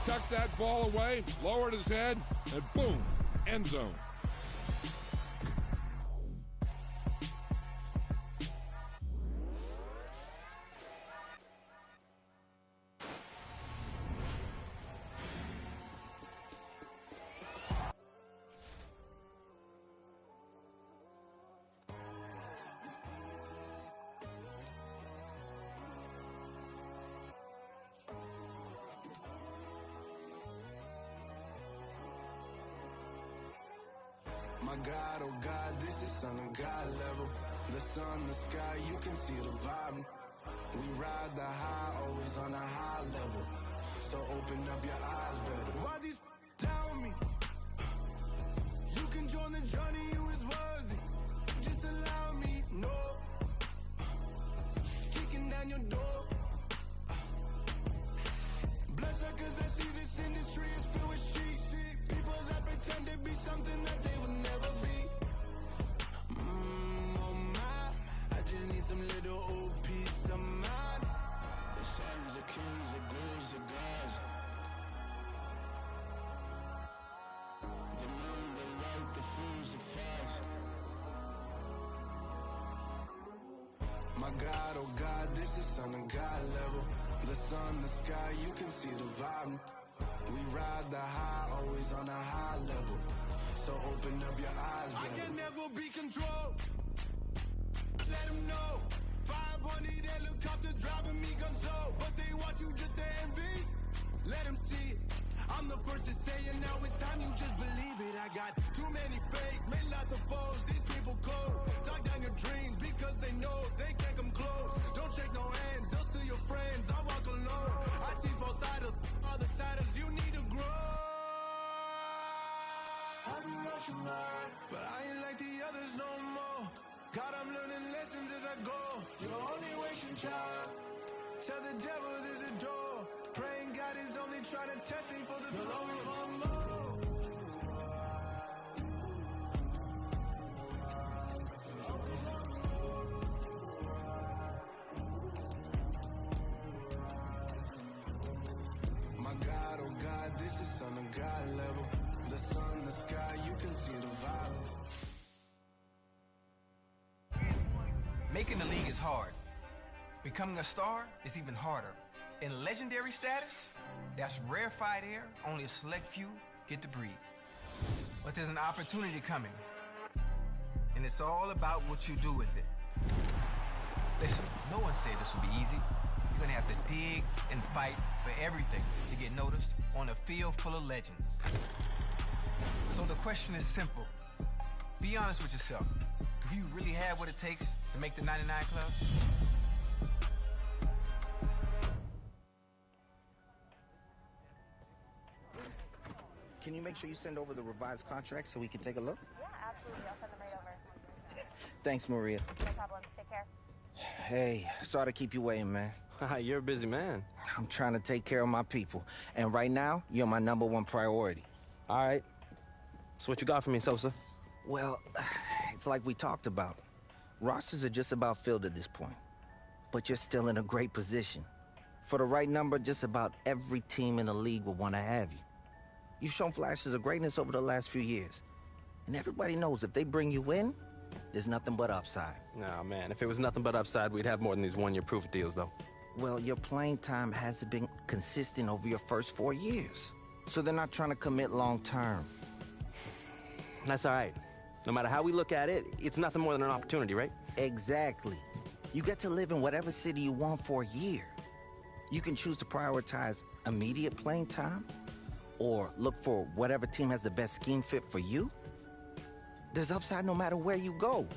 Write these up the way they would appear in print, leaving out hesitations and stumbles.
tucked that ball away, lowered his head, and boom, end zone. My God, oh God, this is on a God level. The sun, the sky, you can see the vibe. We ride the high, always on a high level. So open up your eyes better. Why these down me? You can join the journey, you is worthy. Just allow me, no. Kicking down your door. Bloodsuckers that see this industry is filled with sheep. People that pretend to be something that they would never be. Oh my, I just need some little old peace of mind. The sons of kings, the ghouls, the gods. The moon, the light, the fools, the facts. My God, oh God, this is on a God level. The sun, the sky, you can see the vibe. We ride the high, always on a high level. So open up your eyes, baby. I can never be controlled. Let them know. 500 helicopters driving me gonzo. But they want you just to envy. Let them see it. I'm the first to say it, now it's time you just believe it. I got too many fakes, made lots of foes. These people cold. Talk down your dreams because they know they can't come close. Don't shake no hands, they'll steal your friends. I walk alone. I see false idols, other titles. You need to grow. I be rushing mine, but I ain't like the others no more. God, I'm learning lessons as I go. You're only wasting time. Tell the devil there's a door. Praying God is only trying to test me for the throne. You'll always want more. My God, oh God, this is on a God level. The sun, the sky, you can see the vibe. Making the league is hard. Becoming a star is even harder. In legendary status, that's rarefied air only a select few get to breathe. But there's an opportunity coming, and it's all about what you do with it. Listen, no one said this would be easy. You're gonna have to dig and fight for everything to get noticed on a field full of legends. So the question is simple. Be honest with yourself. Do you really have what it takes to make the 99 Club? Can you make sure you send over the revised contract so we can take a look? Yeah, absolutely. I'll send them right over. Thanks, Maria. No problem. Take care. Hey, sorry to keep you waiting, man. You're a busy man. I'm trying to take care of my people. And right now, you're my #1 priority. All right. So what you got for me, Sosa? Well, it's like we talked about. Rosters are just about filled at this point. But you're still in a great position. For the right number, just about every team in the league will want to have you. You've shown flashes of greatness over the last few years. And everybody knows if they bring you in, there's nothing but upside. Nah, man, if it was nothing but upside, we'd have more than these one-year proof deals, though. Well, your playing time hasn't been consistent over your first 4 years. So they're not trying to commit long-term. That's all right. No matter how we look at it, it's nothing more than an opportunity, right? Exactly. You get to live in whatever city you want for a year. You can choose to prioritize immediate playing time, or look for whatever team has the best scheme fit for you. There's upside no matter where you go.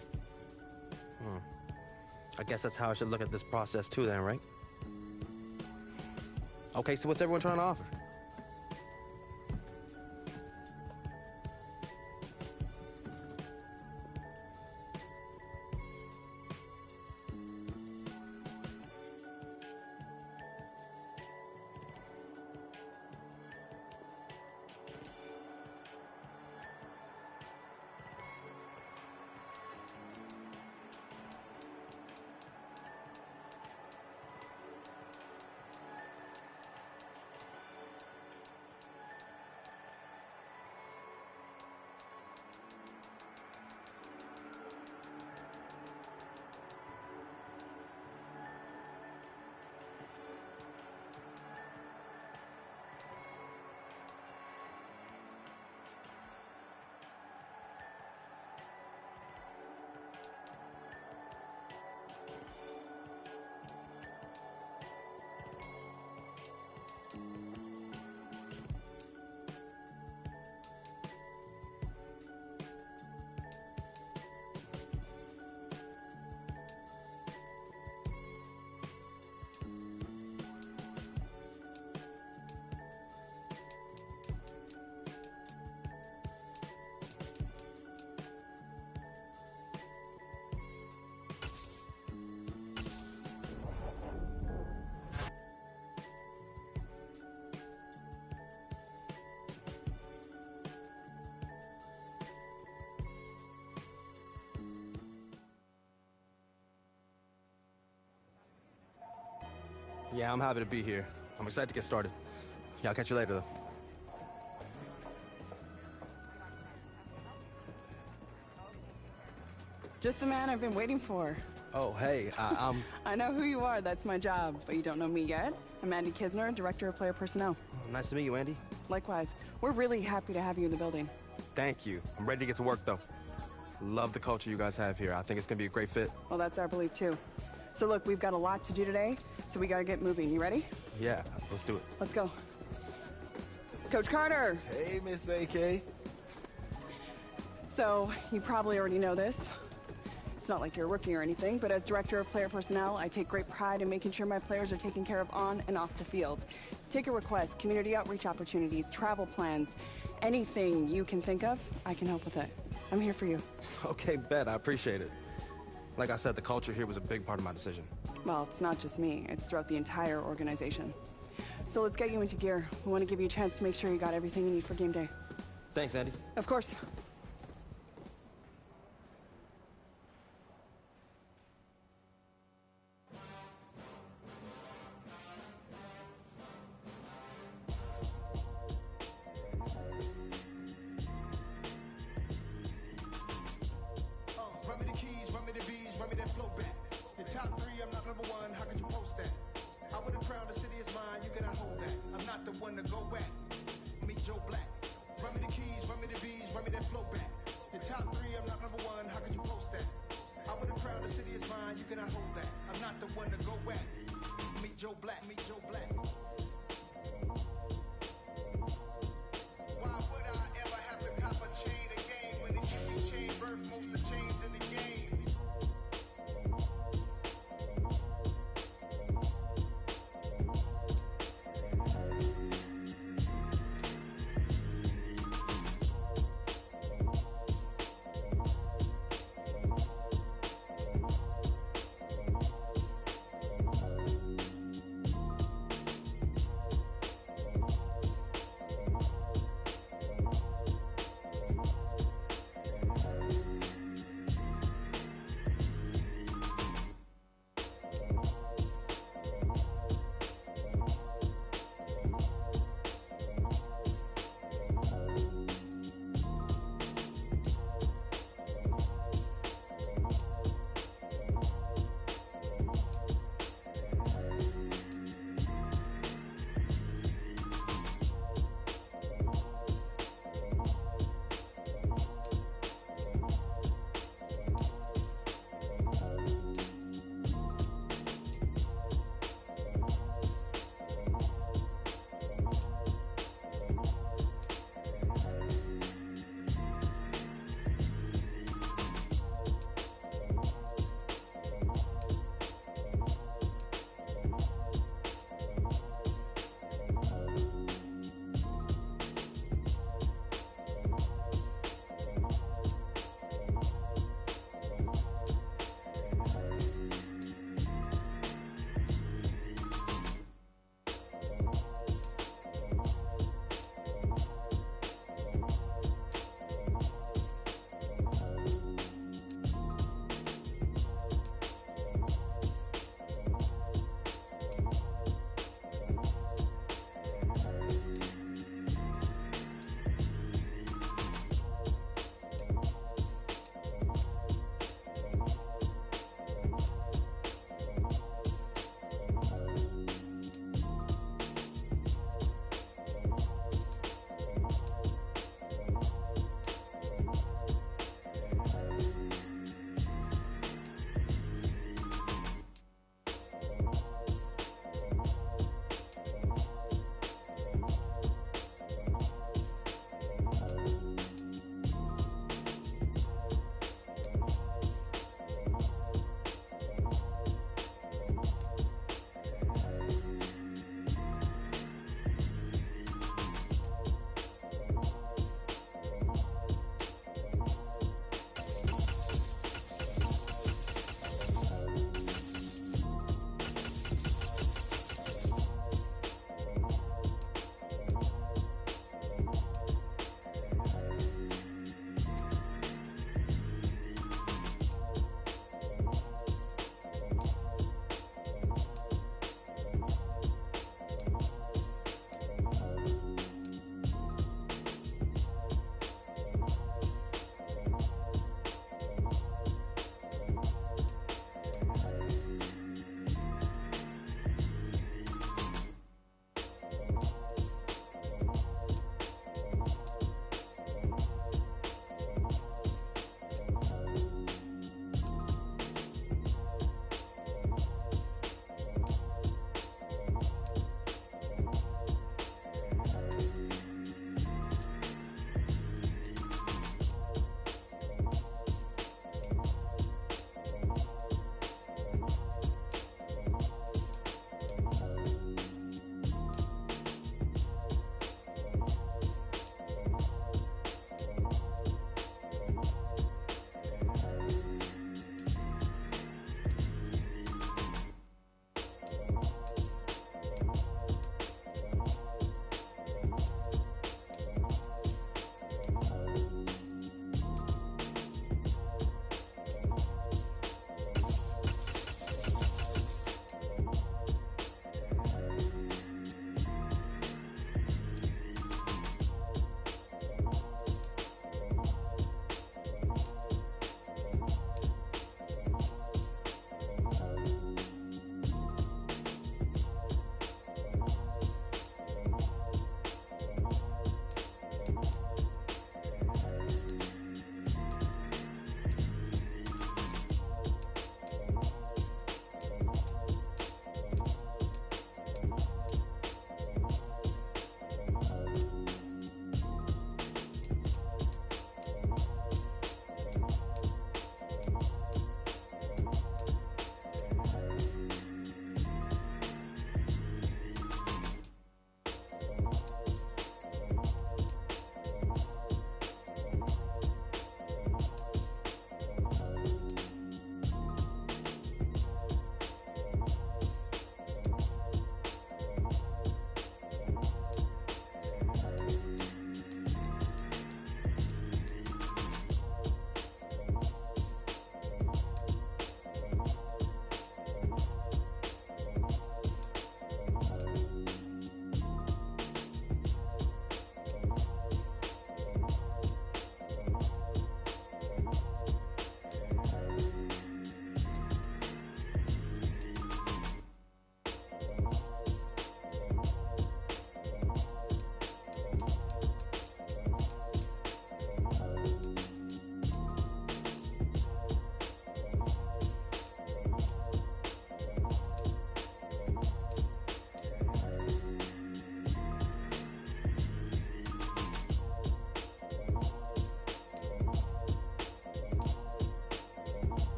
I guess that's how I should look at this process too then, right? Okay, so what's everyone trying to offer? Yeah, I'm happy to be here. I'm excited to get started. Yeah, I'll catch you later, though. Just the man I've been waiting for. Oh, hey, I'm... I know who you are, that's my job, but you don't know me yet. I'm Andy Kisner, Director of Player Personnel. Nice to meet you, Andy. Likewise. We're really happy to have you in the building. Thank you. I'm ready to get to work, though. Love the culture you guys have here. I think it's gonna be a great fit. Well, that's our belief, too. So look, we've got a lot to do today, so we gotta get moving. You ready? Yeah, let's do it. Let's go. Coach Carter! Hey, Miss AK. So, you probably already know this. It's not like you're a rookie or anything, but as Director of Player Personnel, I take great pride in making sure my players are taken care of on and off the field. Take a request, community outreach opportunities, travel plans, anything you can think of, I can help with it. I'm here for you. Okay, bet. I appreciate it. Like I said, the culture here was a big part of my decision. Well, it's not just me. It's throughout the entire organization. So let's get you into gear. We want to give you a chance to make sure you got everything you need for game day. Thanks, Andy. Of course. Run me the keys, run me the bees, run me that flow back. Your top three, I'm not number one, how could you post that? I would have crowned the city is mine, you cannot hold that. I'm not the one to go back. Meet Joe Black. Run me the keys, run me the bees, run me that flow back. Your top three, I'm not number one, how could you post that? I would have crowned the city is mine, you cannot hold that. I'm not the one to go back. Meet Joe Black, meet Joe Black. Why would I ever have to cop a chain again when the human chain birth most of the chains in the game?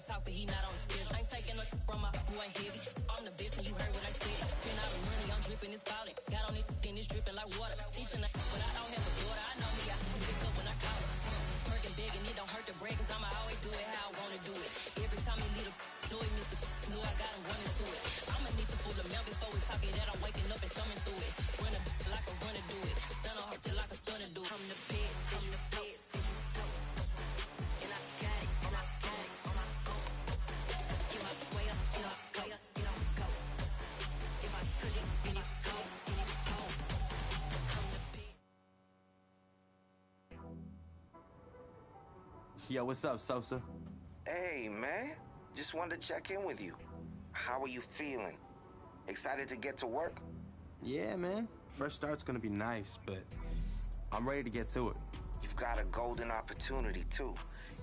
talk, but he not on the schedule. I ain't taking no from my boy heavy. I'm the best and you heard what I said. Spend all the money, I'm dripping, it's falling. Got on it, then it's dripping like water. Teaching the but I don't have a daughter. I know me, I can pick up when I call her. Working big and it don't hurt the break, cause I'ma always do it how I wanna do it. Every time he leave know he missed the know I got him running to it. I'ma need the full amount before we talk it that I'm waking up and thumbing through it. Run a like a runner do it. Stun on her till like a stunner do it. I'm the best, I'm the best. And I got it, and I got it on my own. Get my way up, get my way up, get on go. If I touch it, then it's cold, then it's cold. I'm the best. Yo, what's up, Sosa? Hey, man. Just wanted to check in with you. How are you feeling? Excited to get to work? Yeah, man. Fresh start's gonna be nice, but I'm ready to get to it. You've got a golden opportunity, too.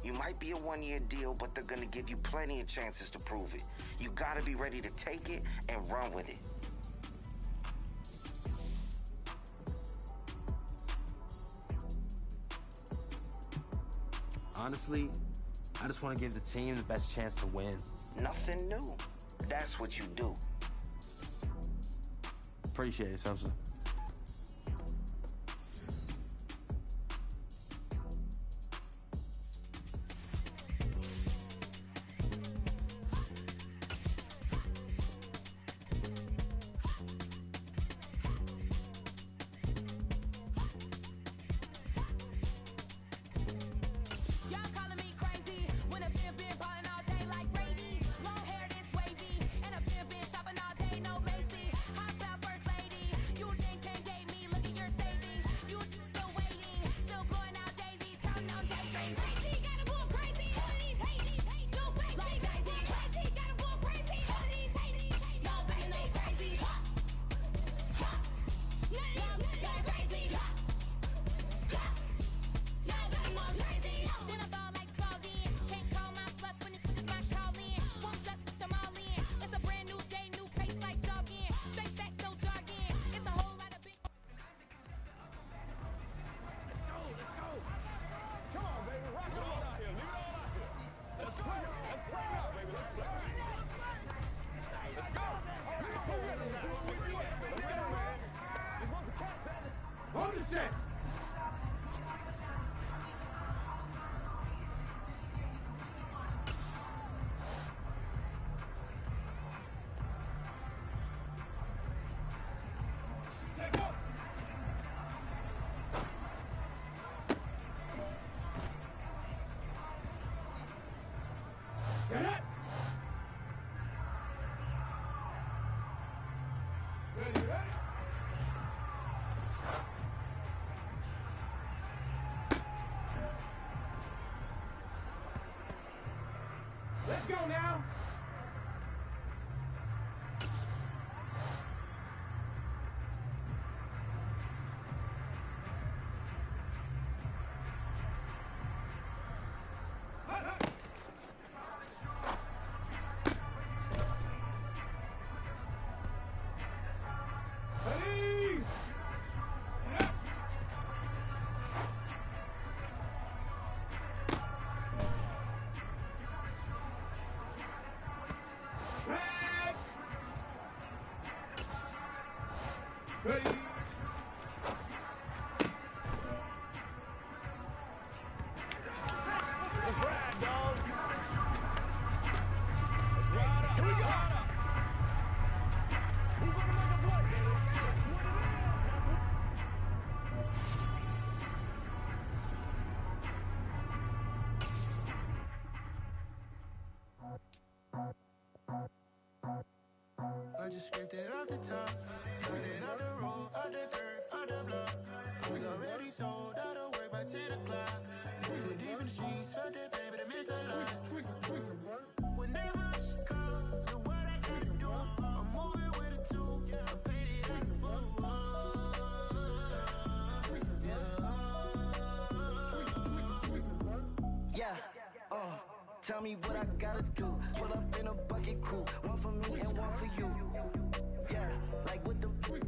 You might be a one-year deal, but they're gonna give you plenty of chances to prove it. You gotta be ready to take it and run with it. Honestly, I just want to give the team the best chance to win. Nothing new. That's what you do. Appreciate it, Sosa. Let's go now. Ready. Let's ride, dog. Let's ride. Here we go. Who's gonna make a play? I just scraped it off the top, got it out the road, out the turf, out the block. I was already sold, out of work by 10 o'clock. Too deep in the streets, felt that pain, but it meant a lot. Whenever she calls, do what I gotta do. I'm moving with a two, I'm painted like a fool. Yeah, tell me what I gotta do. Pull up in a bucket crew, one for me and one for you. Yeah, like with the roof.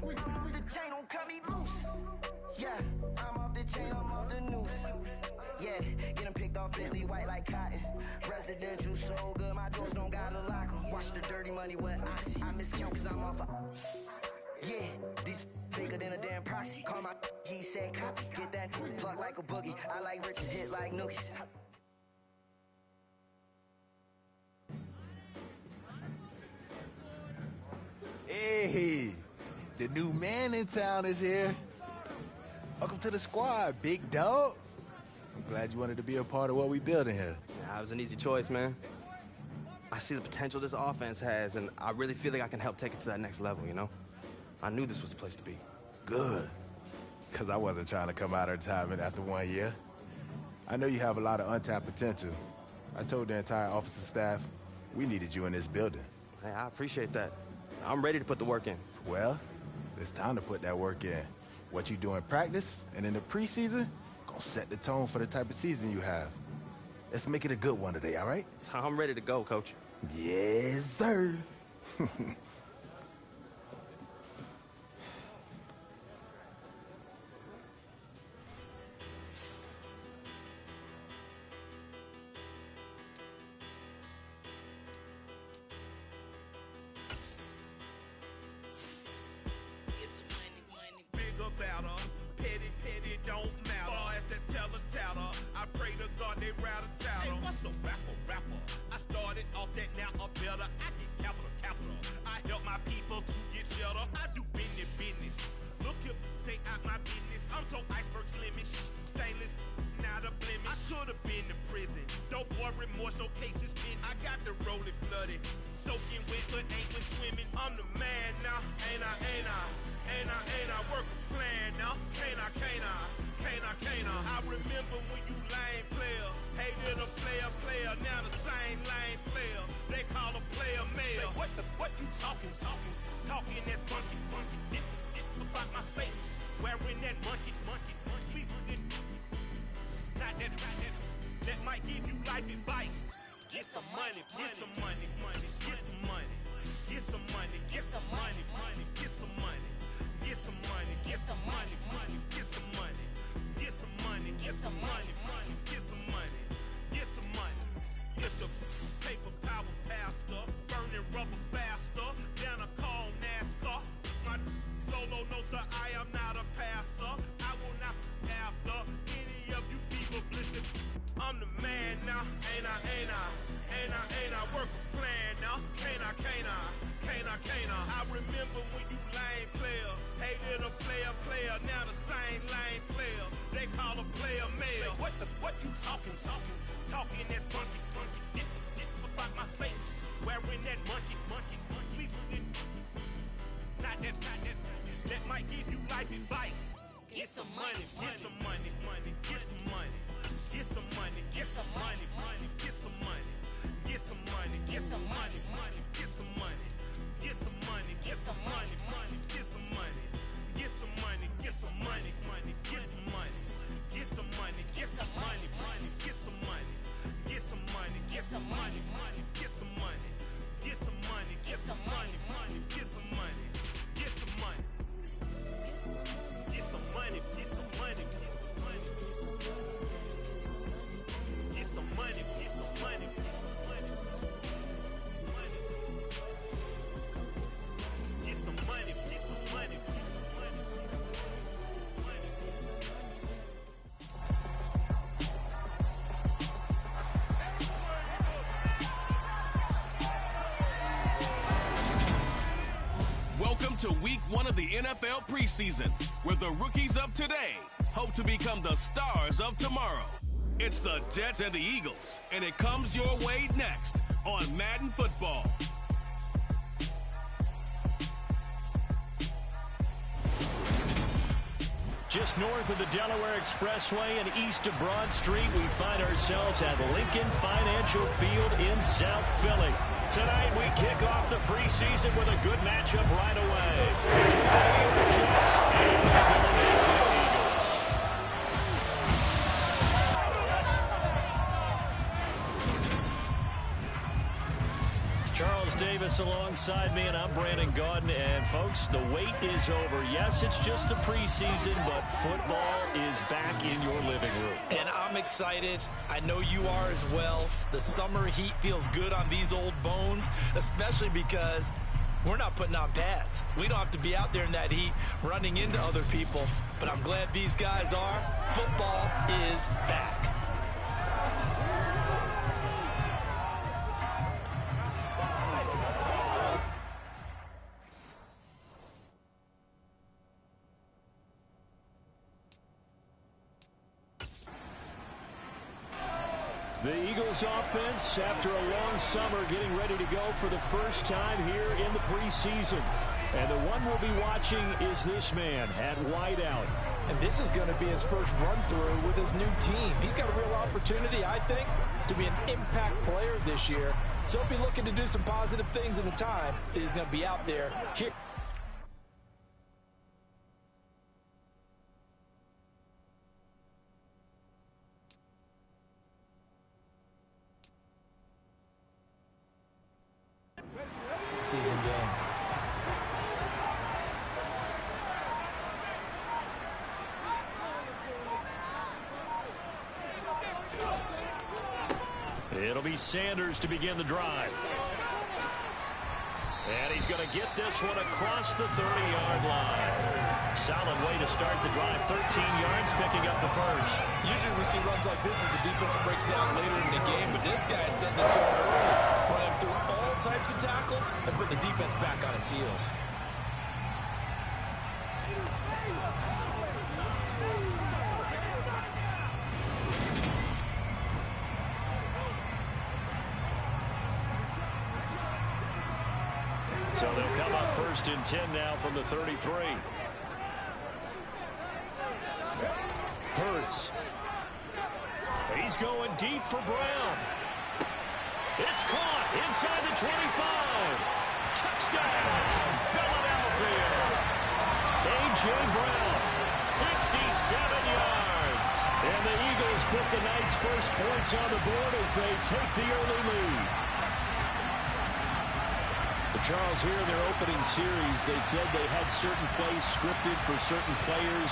I'm off the chain, don't cut me loose. Yeah, I'm off the chain, I'm off the noose. Yeah, getting picked off off Bentley white like cotton. Residential so good, my doors don't gotta lock 'em. Watch the dirty money with oxy. I miscount cause I'm off yeah, these bigger than a damn proxy. Call my he said copy. Get that plug like a boogie. I like riches hit like nookies. Hey, the new man in town is here. Welcome to the squad, big dog. I'm glad you wanted to be a part of what we building here. Yeah, it was an easy choice, man. I see the potential this offense has, and I really feel like I can help take it to that next level, you know? I knew this was the place to be. Good, because I wasn't trying to come out of retirement after 1 year. I know you have a lot of untapped potential. I told the entire office and staff we needed you in this building. Hey, I appreciate that. I'm ready to put the work in. Well, it's time to put that work in. What you do in practice and in the preseason gonna set the tone for the type of season you have. Let's make it a good one today, all right? I'm ready to go, Coach. Yes, sir. Welcome to week 1 of the NFL preseason, where the rookies of today hope to become the stars of tomorrow. It's the Jets and the Eagles, and it comes your way next on Madden Football. Just north of the Delaware Expressway and east of Broad Street, we find ourselves at Lincoln Financial Field in South Philly. Tonight, we kick off the preseason with a good matchup right away. The Jets and the Philadelphia Eagles. Charles Davis alongside me, and I'm Brandon Gaudin. And, folks, the wait is over. Yes, it's just the preseason, but football is back in your living room. And I'm excited. I know you are as well. The summer heat feels good on these old bones, especially because we're not putting on pads. We don't have to be out there in that heat running into other people. But I'm glad these guys are. Football is back. The Eagles offense, after a long summer, getting ready to go for the first time here in the preseason. And the one we'll be watching is this man at wideout. And this is going to be his first run-through with his new team. He's got a real opportunity, I think, to be an impact player this year. So he'll be looking to do some positive things in the time that he's going to be out there here. Season game. It'll be Sanders to begin the drive. And he's going to get this one across the 30-yard line. Solid way to start the drive. 13 yards, picking up the first. Usually we see runs like this as the defense breaks down later in the game, but this guy is setting the tone early, running through all types of tackles and putting the defense back on its heels. So they'll come up 1st and 10 now from the 33. Hurts. He's going deep for Brown. It's caught inside the 25. Touchdown, Philadelphia. A.J. Brown, 67 yards. And the Eagles put the Knights' first points on the board as they take the early lead. Charles, here in their opening series, they said they had certain plays scripted for certain players.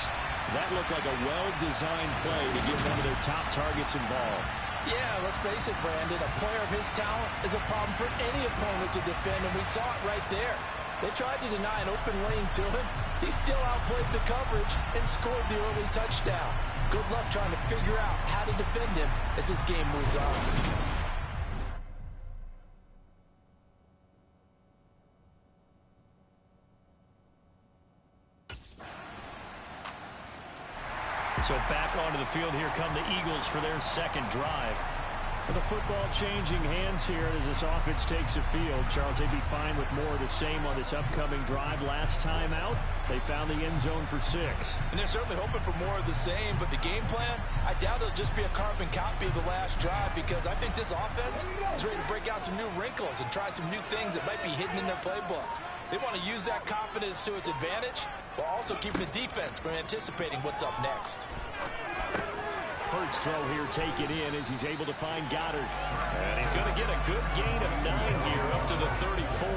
That looked like a well-designed play to get one of their top targets involved. Yeah, let's face it, Brandon. A player of his talent is a problem for any opponent to defend, and we saw it right there. They tried to deny an open lane to him. He still outplayed the coverage and scored the early touchdown. Good luck trying to figure out how to defend him as this game moves on. So back onto the field, here come the Eagles for their second drive. And the football changing hands here as this offense takes the field. Charles, they'd be fine with more of the same on this upcoming drive. Last time out, they found the end zone for 6. And they're certainly hoping for more of the same, but the game plan, I doubt it'll just be a carbon copy of the last drive, because I think this offense is ready to break out some new wrinkles and try some new things that might be hidden in their playbook. They want to use that confidence to its advantage, while also keeping the defense from anticipating what's up next. Hurts throw here taken in as he's able to find Goddard. And he's going to get a good gain of 9 here up to the 34.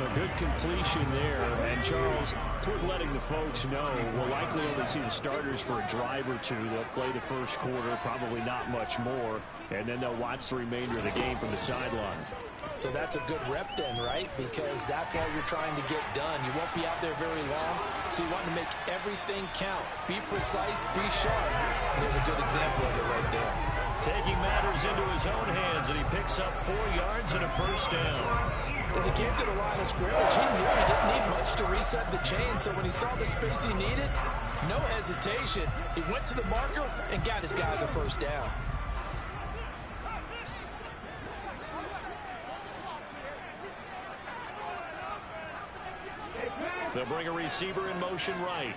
A good completion there. And Charles, it's worth letting the folks know we'll likely only see the starters for a drive or two. They'll play the first quarter, probably not much more. And then they'll watch the remainder of the game from the sideline. So that's a good rep then, right? Because that's all you're trying to get done. You won't be out there very long, so you want to make everything count. Be precise, be sharp. There's a good example of it right there. Taking matters into his own hands, and he picks up 4 yards and a first down. As he came to the line of scrimmage, he knew he didn't need much to reset the chain, so when he saw the space he needed, no hesitation. He went to the marker and got his guys a first down. They'll bring a receiver in motion right.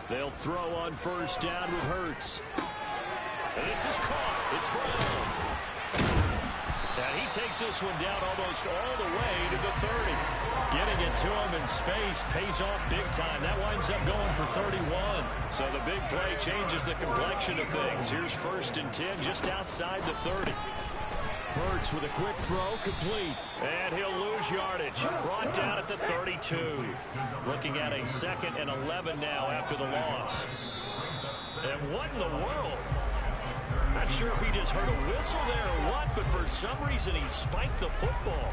They'll throw on first down with Hurts. And this is caught. It's Brown. And he takes this one down almost all the way to the 30. Getting it to him in space pays off big time. That winds up going for 31. So the big play changes the complexion of things. Here's 1st and 10 just outside the 30. Hurts with a quick throw, complete. And he'll lose yardage. Brought down at the 32. Looking at a 2nd and 11 now after the loss. And what in the world? Not sure if he just heard a whistle there or what, but for some reason he spiked the football.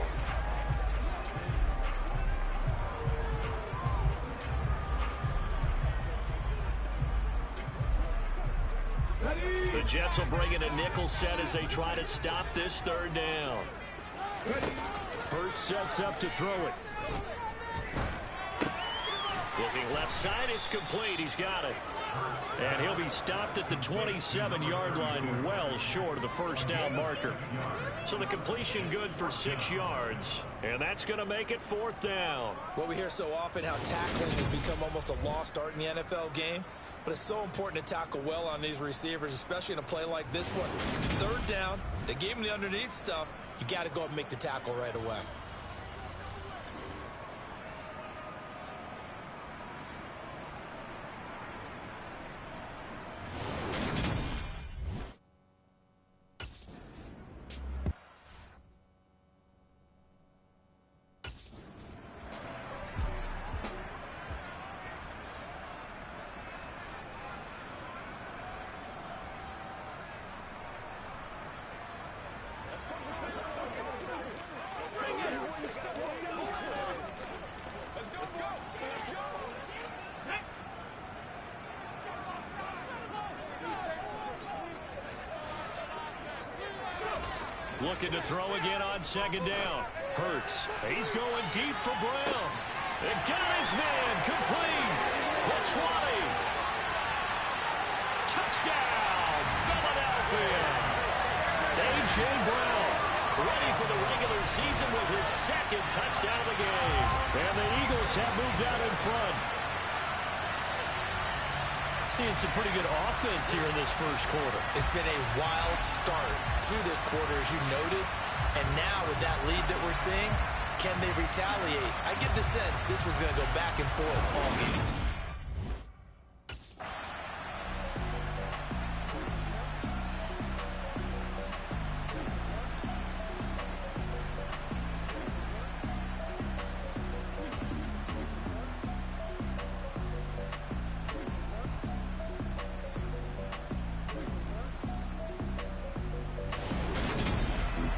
The Jets will bring in a nickel set as they try to stop this 3rd down. Hurts sets up to throw it. Looking left side, it's complete. He's got it. And he'll be stopped at the 27-yard line, well short of the 1st down marker. So the completion good for 6 yards, and that's going to make it 4th down. Well, we hear so often how tackling has become almost a lost art in the NFL game, but it's so important to tackle well on these receivers, especially in a play like this one. 3rd down, they gave him the underneath stuff. You got to go and make the tackle right away. Looking to throw again on 2nd down. Hurts. He's going deep for Brown. And got his man complete. The 20. Touchdown, Philadelphia. A.J. Brown ready for the regular season with his 2nd touchdown of the game. And the Eagles have moved out in front. Seeing some pretty good offense here in this 1st quarter. It's been a wild start to this quarter, as you noted. And now with that lead that we're seeing, can they retaliate? I get the sense this one's going to go back and forth all game.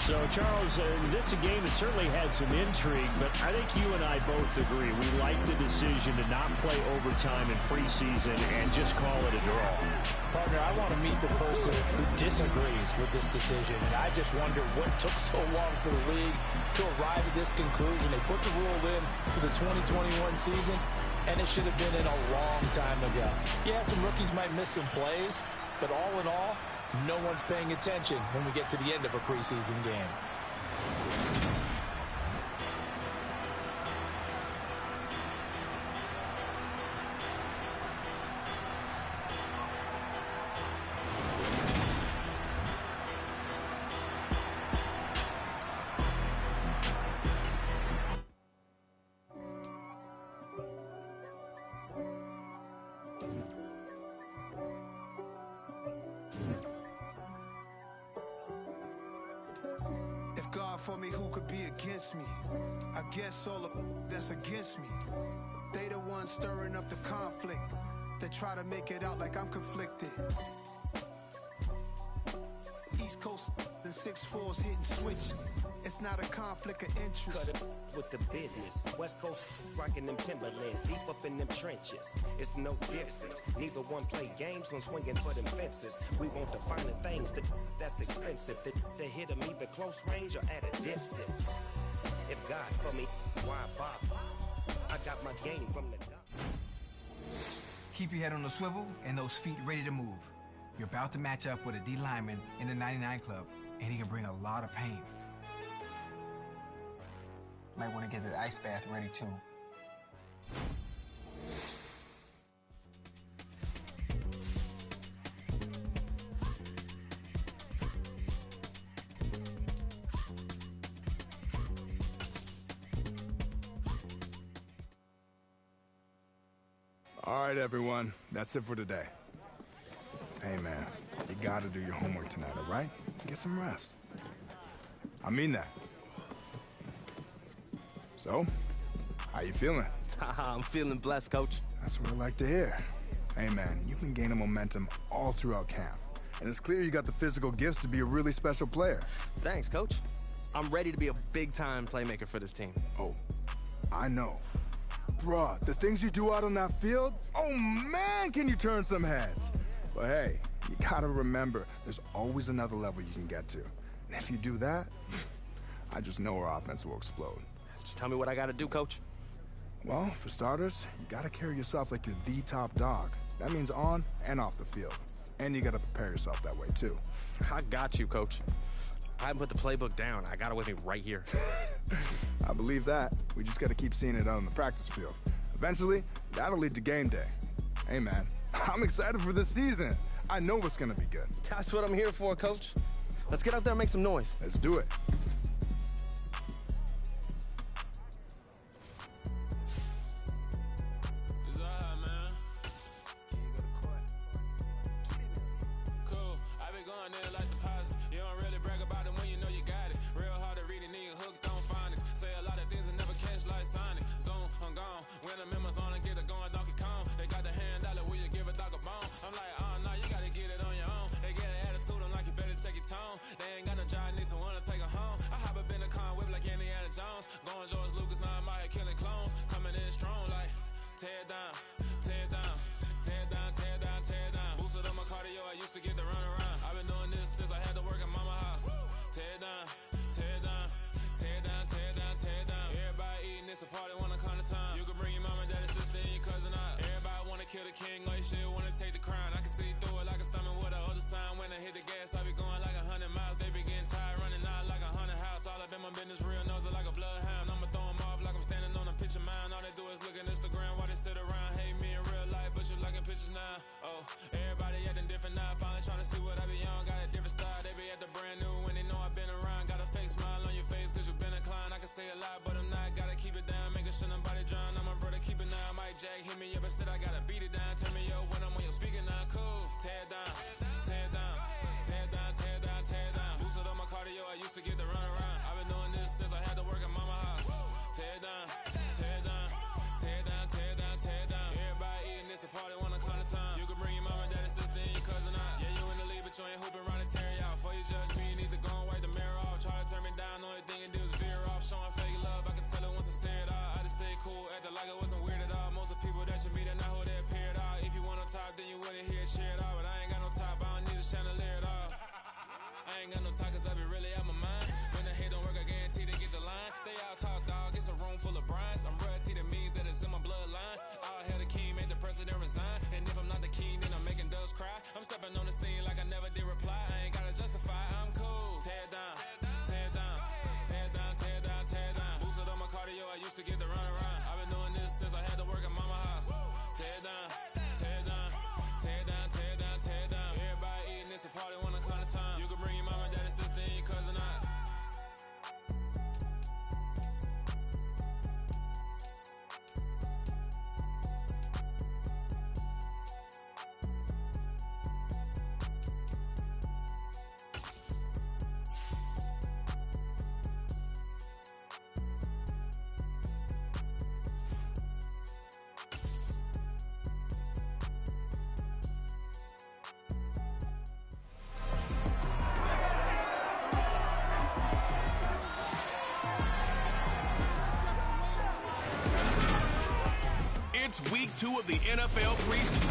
So, Charles, this is a game that certainly had some intrigue, but I think you and I both agree we like the decision to not play overtime in preseason and just call it a draw. Partner, I want to meet the person who disagrees with this decision, and I just wonder what took so long for the league to arrive at this conclusion. They put the rule in for the 2021 season, and it should have been in a long time ago. Yeah, some rookies might miss some plays, but all in all, no one's paying attention when we get to the end of a preseason game. For me, who could be against me? I guess all of that's against me. They the ones stirring up the conflict. They try to make it out like I'm conflicted. East Coast and 6'4's hitting switch. It's not a conflict of interest. Cut it with the business. West Coast rocking them Timberlands, deep up in them trenches. It's no difference. Neither one play games when swinging for them fences. We want the finer things that's expensive. To hit them either close range or at a distance. If God for me, why bother? I got my game from the top. Keep your head on the swivel and those feet ready to move. You're about to match up with a D lineman in the 99 Club, and he can bring a lot of pain. Might want to get the ice bath ready, too. All right, everyone. That's it for today. Hey, man, you gotta do your homework tonight, all right? Get some rest. I mean that. So, how you feeling? I'm feeling blessed, Coach. That's what I like to hear. Hey, man, you've been gaining momentum all throughout camp. And it's clear you got the physical gifts to be a really special player. Thanks, Coach. I'm ready to be a big-time playmaker for this team. Oh, I know. Bruh, the things you do out on that field, oh man, can you turn some heads. But hey, you gotta remember, there's always another level you can get to. And if you do that, I just know our offense will explode. Just tell me what I gotta do, Coach. Well, for starters, you gotta carry yourself like you're the top dog. That means on and off the field. And you gotta prepare yourself that way, too. I got you, Coach. I haven't put the playbook down. I got it with me right here. I believe that. We just gotta keep seeing it on the practice field. Eventually, that'll lead to game day. Hey, man, I'm excited for this season. I know it's gonna be good. That's what I'm here for, Coach. Let's get out there and make some noise. Let's do it. It's week 2 of the NFL preseason.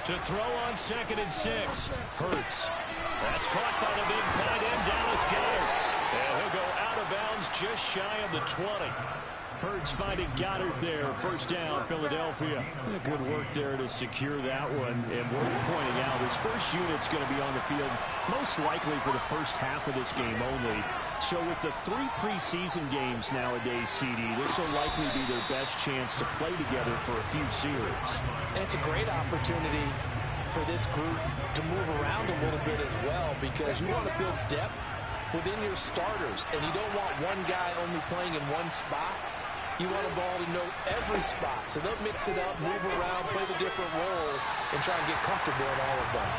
To throw on 2nd and 6. Hurts. That's caught by the big tight end, Dallas Goedert. And he'll go out of bounds just shy of the 20. Hurts finding Goddard there. First down, Philadelphia. Good work there to secure that one. And worth pointing out, his first unit's going to be on the field most likely for the first half of this game only. So with the 3 preseason games nowadays, CD, this will likely be their best chance to play together for a few series. And it's a great opportunity for this group to move around a little bit as well, because you want to build depth within your starters, and you don't want one guy only playing in one spot. You want them all to know every spot, so they'll mix it up, move around, play the different roles, and try and get comfortable in all of them.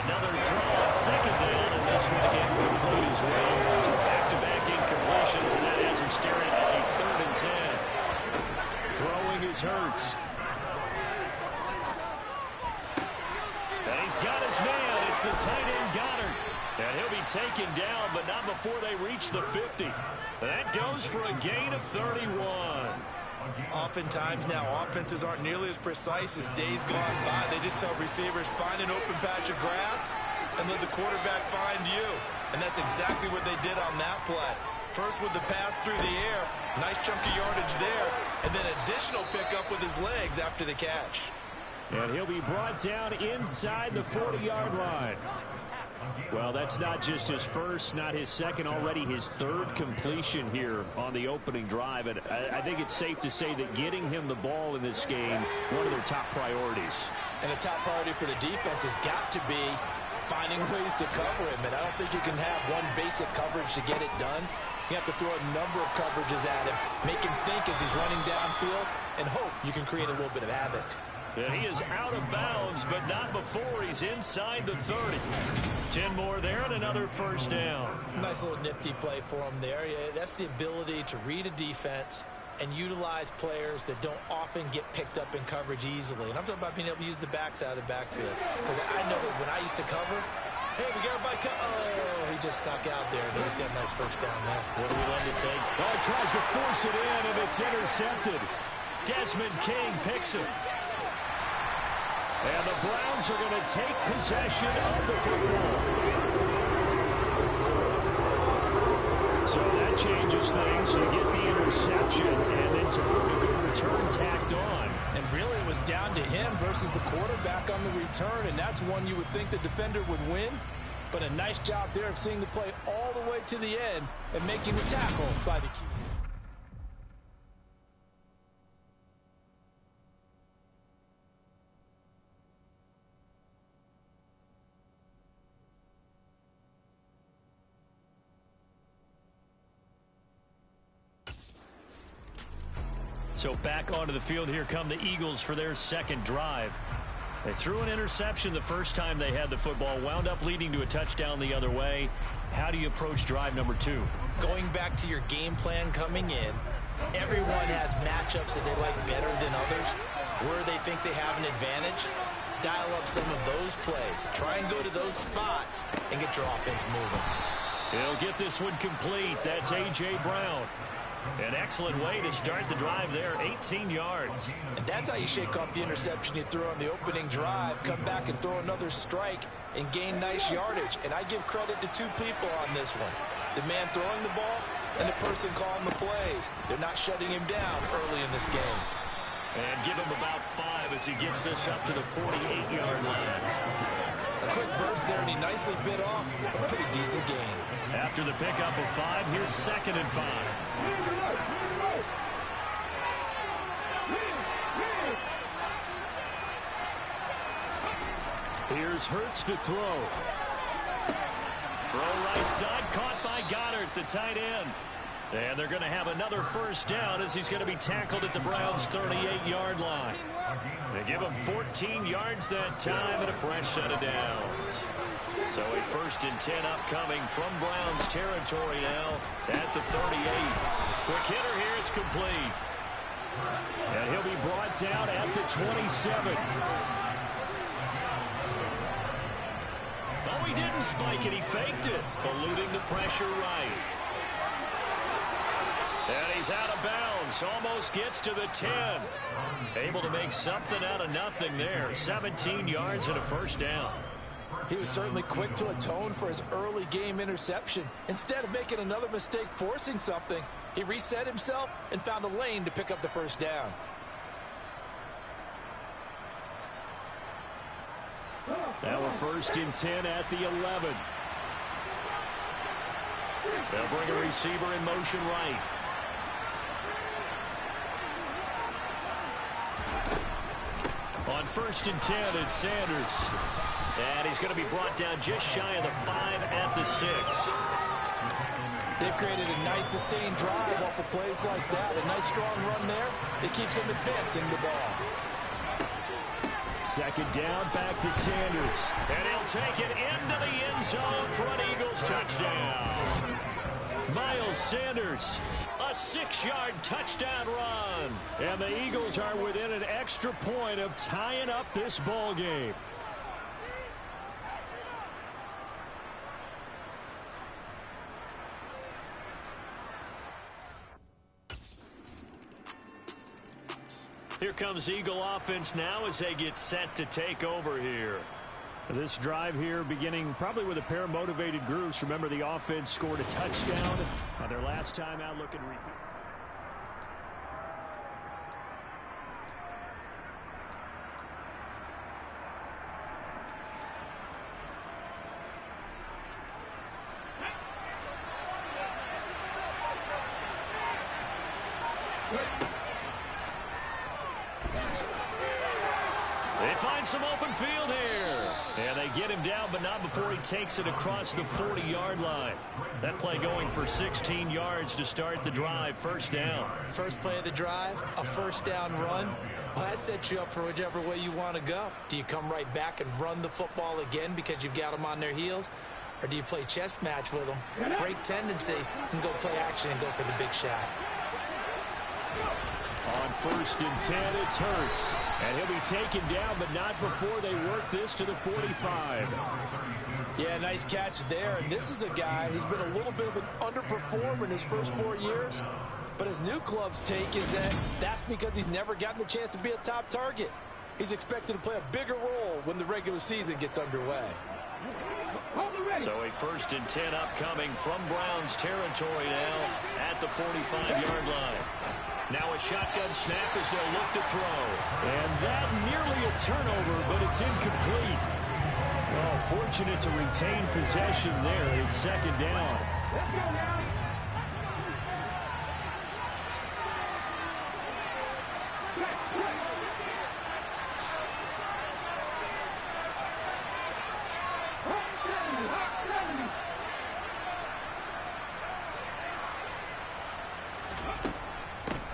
Another throw on second down, and this one incomplete as well. So back-to-back incompletions, and that has him staring at a 3rd and 10. Throwing is Hurts. And he's got his man. It's the tight end Goddard. And he'll be taken down, but not before they reach the 50. That goes for a gain of 31. Oftentimes now, offenses aren't nearly as precise as days gone by. They just tell receivers, find an open patch of grass and let the quarterback find you. And that's exactly what they did on that play. First with the pass through the air, nice chunk of yardage there, and then additional pickup with his legs after the catch. And he'll be brought down inside the 40-yard line. Well, that's not just his first, not his second, already his 3rd completion here on the opening drive. And I think it's safe to say that getting him the ball in this game, one of their top priorities. And a top priority for the defense has got to be finding ways to cover him. And I don't think you can have one basic coverage to get it done. You have to throw a number of coverages at him, make him think as he's running downfield, and hope you can create a little bit of havoc. And he is out of bounds, but not before he's inside the 30. 10 more there and another first down. Nice little nifty play for him there. Yeah, that's the ability to read a defense and utilize players that don't often get picked up in coverage easily. And I'm talking about being able to use the backs out of the backfield. Because I know that when I used to cover, hey, we got everybody oh, he just snuck out there, and he just got a nice first down there. What do we love to say? Oh, he tries to force it in, and it's intercepted. Desmond King picks it. And the Browns are going to take possession of the football. So that changes things. You get the interception, and then to put a good return tacked on. And really it was down to him versus the quarterback on the return, and that's one you would think the defender would win. But a nice job there of seeing the play all the way to the end and making the tackle by the keeper. So back onto the field, here come the Eagles for their 2nd drive. They threw an interception the first time they had the football, wound up leading to a touchdown the other way. How do you approach drive number 2? Going back to your game plan coming in, everyone has matchups that they like better than others, where they think they have an advantage. Dial up some of those plays. Try and go to those spots and get your offense moving. He'll get this one complete. That's A.J. Brown. An excellent way to start the drive there, 18 yards. And that's how you shake off the interception you threw on the opening drive, come back and throw another strike and gain nice yardage. And I give credit to 2 people on this one. The man throwing the ball and the person calling the plays. They're not shutting him down early in this game. And give him about 5 as he gets this up to the 48-yard line. A quick burst there, and he nicely bit off a pretty decent gain. After the pickup of 5, here's 2nd and 5. Here's Hurts to throw. Throw right side, caught by Goddard, the tight end. And they're going to have another first down as he's going to be tackled at the Browns' 38-yard line. They give him 14 yards that time and a fresh set of downs. So a 1st and 10 upcoming from Browns territory now at the 38. Quick hitter here, it's complete. And he'll be brought down at the 27. Oh, he didn't spike it, he faked it, eluding the pressure right. And he's out of bounds, almost gets to the 10. Able to make something out of nothing there. 17 yards and a first down. He was certainly quick to atone for his early game interception. Instead of making another mistake forcing something, he reset himself and found a lane to pick up the first down. Now a 1st and 10 at the 11. They'll bring a receiver in motion right. On 1st and 10, it's Sanders. And he's going to be brought down just shy of the 5 at the 6. They've created a nice sustained drive off of plays like that. A nice strong run there. It keeps them advancing the ball. 2nd down, back to Sanders. And he'll take it into the end zone for an Eagles touchdown. Miles Sanders, a 6-yard touchdown run. And the Eagles are within an extra point of tying up this ball game. Here comes Eagle offense now as they get set to take over here. This drive here beginning probably with a pair of motivated groups. Remember, the offense scored a touchdown on their last time out, looking to repeat. They find some open field here. And they get him down, but not before he takes it across the 40-yard line. That play going for 16 yards to start the drive. 1st down. First play of the drive, a 1st down run. Well, that sets you up for whichever way you want to go. Do you come right back and run the football again because you've got them on their heels? Or do you play chess match with them, break tendency, and go play action and go for the big shot? On 1st and 10, it's Hurts. And he'll be taken down, but not before they work this to the 45. Yeah, nice catch there. And this is a guy who's been a little bit of an underperformer in his first 4 years. But his new club's take is that that's because he's never gotten the chance to be a top target. He's expected to play a bigger role when the regular season gets underway. So a 1st and 10 upcoming from Browns territory now at the 45-yard line. Now a shotgun snap as they'll look to throw. And that nearly a turnover, but it's incomplete. Well, fortunate to retain possession there. It's 2nd down. Let's go now.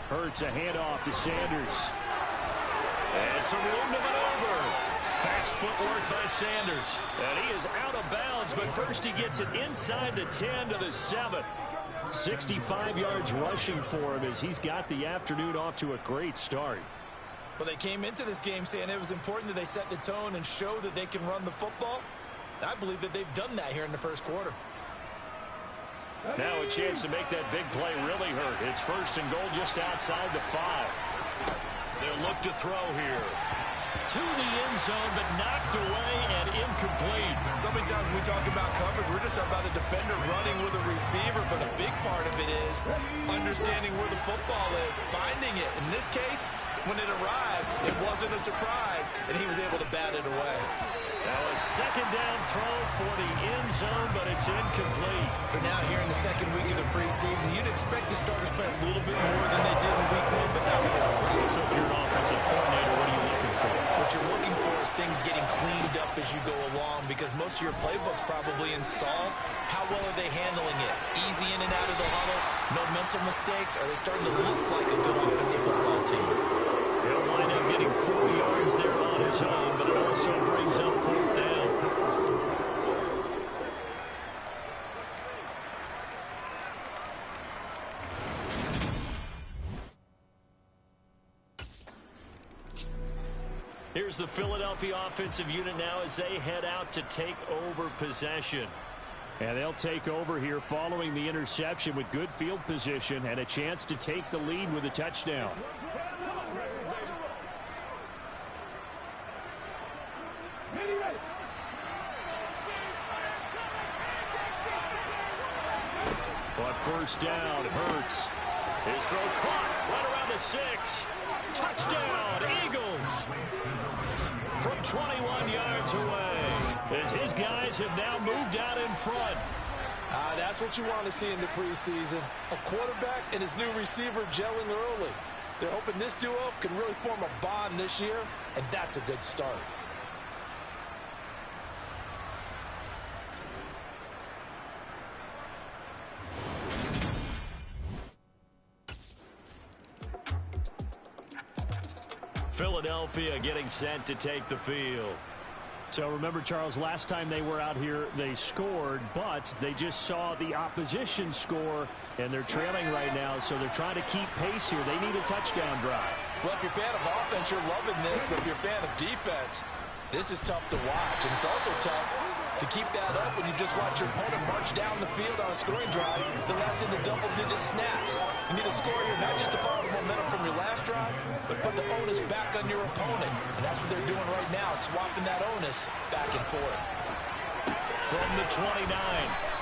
Hurts a handoff to Sanders. And some room to maneuver. Fast footwork by Sanders. And he is out of bounds, but first he gets it inside the 10 to the 7. 65 yards rushing for him as he's got the afternoon off to a great start. Well, they came into this game saying it was important that they set the tone and show that they can run the football. I believe that they've done that here in the first quarter. Now a chance to make that big play really hurt. It's 1st and goal just outside the 5. They'll look to throw here. To the end zone, but knocked away and incomplete. So many times when we talk about coverage, we're just talking about a defender running with a receiver, but a big part of it is understanding where the football is, finding it. In this case, when it arrived, it wasn't a surprise, and he was able to bat it away. Now a 2nd down throw for the end zone, but it's incomplete. So now here in the 2nd week of the preseason, you'd expect the starters play a little bit more than they did in week 1, but not a whole lot. So if you're an offensive coordinator, what are you looking for? What you're looking for is things getting cleaned up as you go along, because most of your playbook's probably installed. How well are they handling it? Easy in and out of the huddle? No mental mistakes? Are they starting to look like a good offensive football team? He'll wind up getting 4 yards there on his own, but it also brings up 4th down. Here's the Philadelphia offensive unit now as they head out to take over possession. And they'll take over here following the interception with good field position and a chance to take the lead with a touchdown. first down. Hurts. His throw caught right around the 6. Touchdown, Eagles. From 21 yards away, as his guys have now moved out in front. That's what you want to see in the preseason. A quarterback and his new receiver gelling early. They're hoping this duo can really form a bond this year, and that's a good start. Philadelphia getting set to take the field. So remember, Charles, last time they were out here, they scored, but they just saw the opposition score, and they're trailing right now, so they're trying to keep pace here. They need a touchdown drive. Well, if you're a fan of offense, you're loving this, but if you're a fan of defense, this is tough to watch, and it's also tough to keep that up when you just watch your opponent march down the field on a scoring drive that lasts into double-digit snaps. You need to score here not just to follow the momentum from your last drive, but put the onus back on your opponent. And that's what they're doing right now, swapping that onus back and forth. From the 29,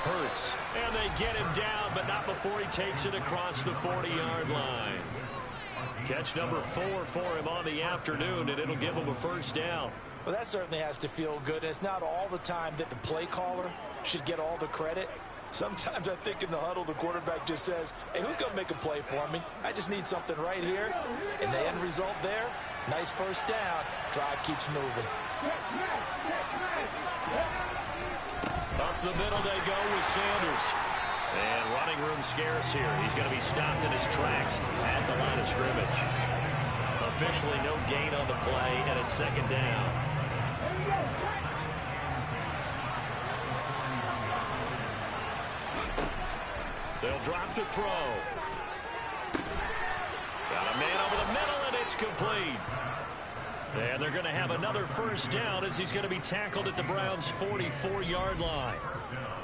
Hurts. And they get him down, but not before he takes it across the 40-yard line. Catch number 4 for him on the afternoon, and it'll give him a first down. Well, that certainly has to feel good. And it's not all the time that the play caller should get all the credit. Sometimes I think in the huddle, the quarterback just says, hey, who's going to make a play for me? I just need something right here. And the end result there, nice first down. Drive keeps moving. Up the middle they go with Sanders. And running room scarce here. He's going to be stopped in his tracks at the line of scrimmage. Officially no gain on the play, and it's second down. They'll drop to throw. Got a man over the middle, and it's complete. And they're going to have another first down as he's going to be tackled at the Browns' 44-yard line.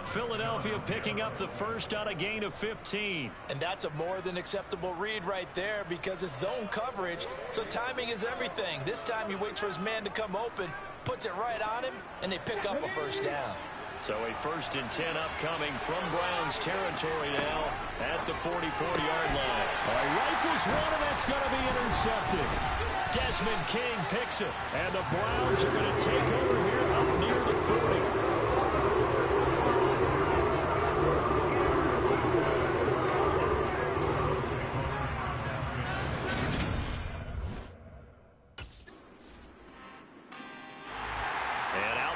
Philadelphia picking up the first on a gain of 15. And that's a more than acceptable read right there because it's zone coverage, so timing is everything. This time he waits for his man to come open, puts it right on him, and they pick up a first down. So a 1st and 10 upcoming from Browns territory now at the 44-yard line. Rifles one, and that's going to be intercepted. Desmond King picks it. And the Browns are going to take over here up near the 40.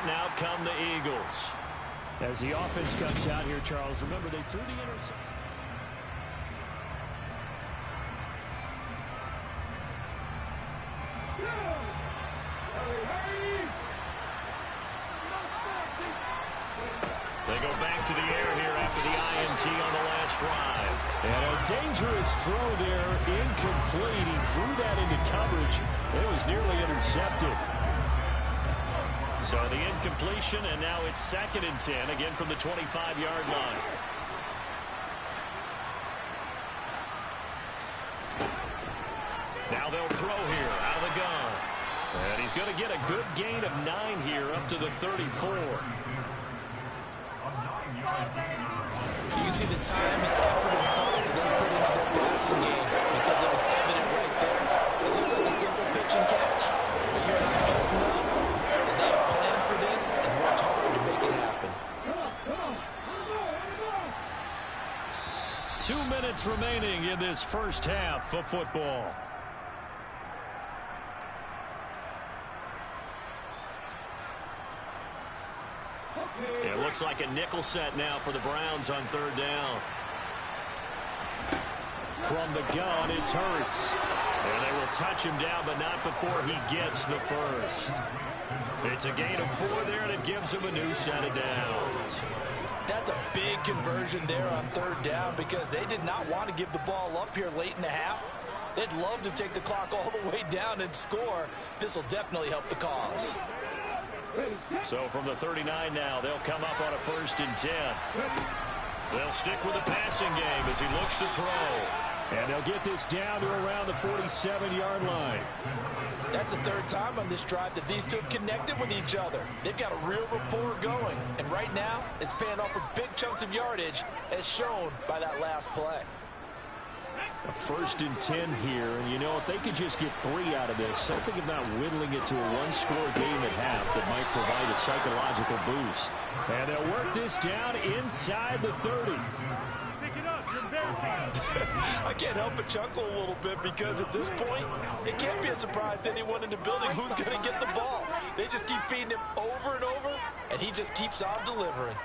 Now come the Eagles. As the offense comes out here, Charles, remember they threw the interception. They go back to the air here after the INT on the last drive. And a dangerous throw there, incomplete. He threw that into coverage. It was nearly intercepted. So the incompletion, and now it's 2nd and 10, again from the 25-yard line. Now they'll throw here out of the gun. And he's going to get a good gain of 9 here up to the 34. You can see the time and effort and thought that they put into their passing game because it was evident right there. It looks like a simple pitch and catch. But you and I both know that they have planned for this and worked hard to make it happen. 2 minutes remaining in this first half of football. It looks like a nickel set now for the Browns on 3rd down. From the gun, it's Hurts. And they will touch him down, but not before he gets the first. It's a gain of 4 there, and it gives him a new set of downs. That's a big conversion there on 3rd down because they did not want to give the ball up here late in the half. They'd love to take the clock all the way down and score. This will definitely help the cause. So from the 39 now, they'll come up on a 1st and 10. They'll stick with the passing game as he looks to throw. And they'll get this down to around the 47-yard line. That's the third time on this drive that these two have connected with each other. They've got a real rapport going. And right now, it's paying off for big chunks of yardage, as shown by that last play. A 1st and 10 here, and you know, if they could just get 3 out of this, something about whittling it to a one-score game at half that might provide a psychological boost. And they'll work this down inside the 30. I can't help but chuckle a little bit because at this point, it can't be a surprise to anyone in the building who's going to get the ball. They just keep feeding him over and over, and he just keeps on delivering.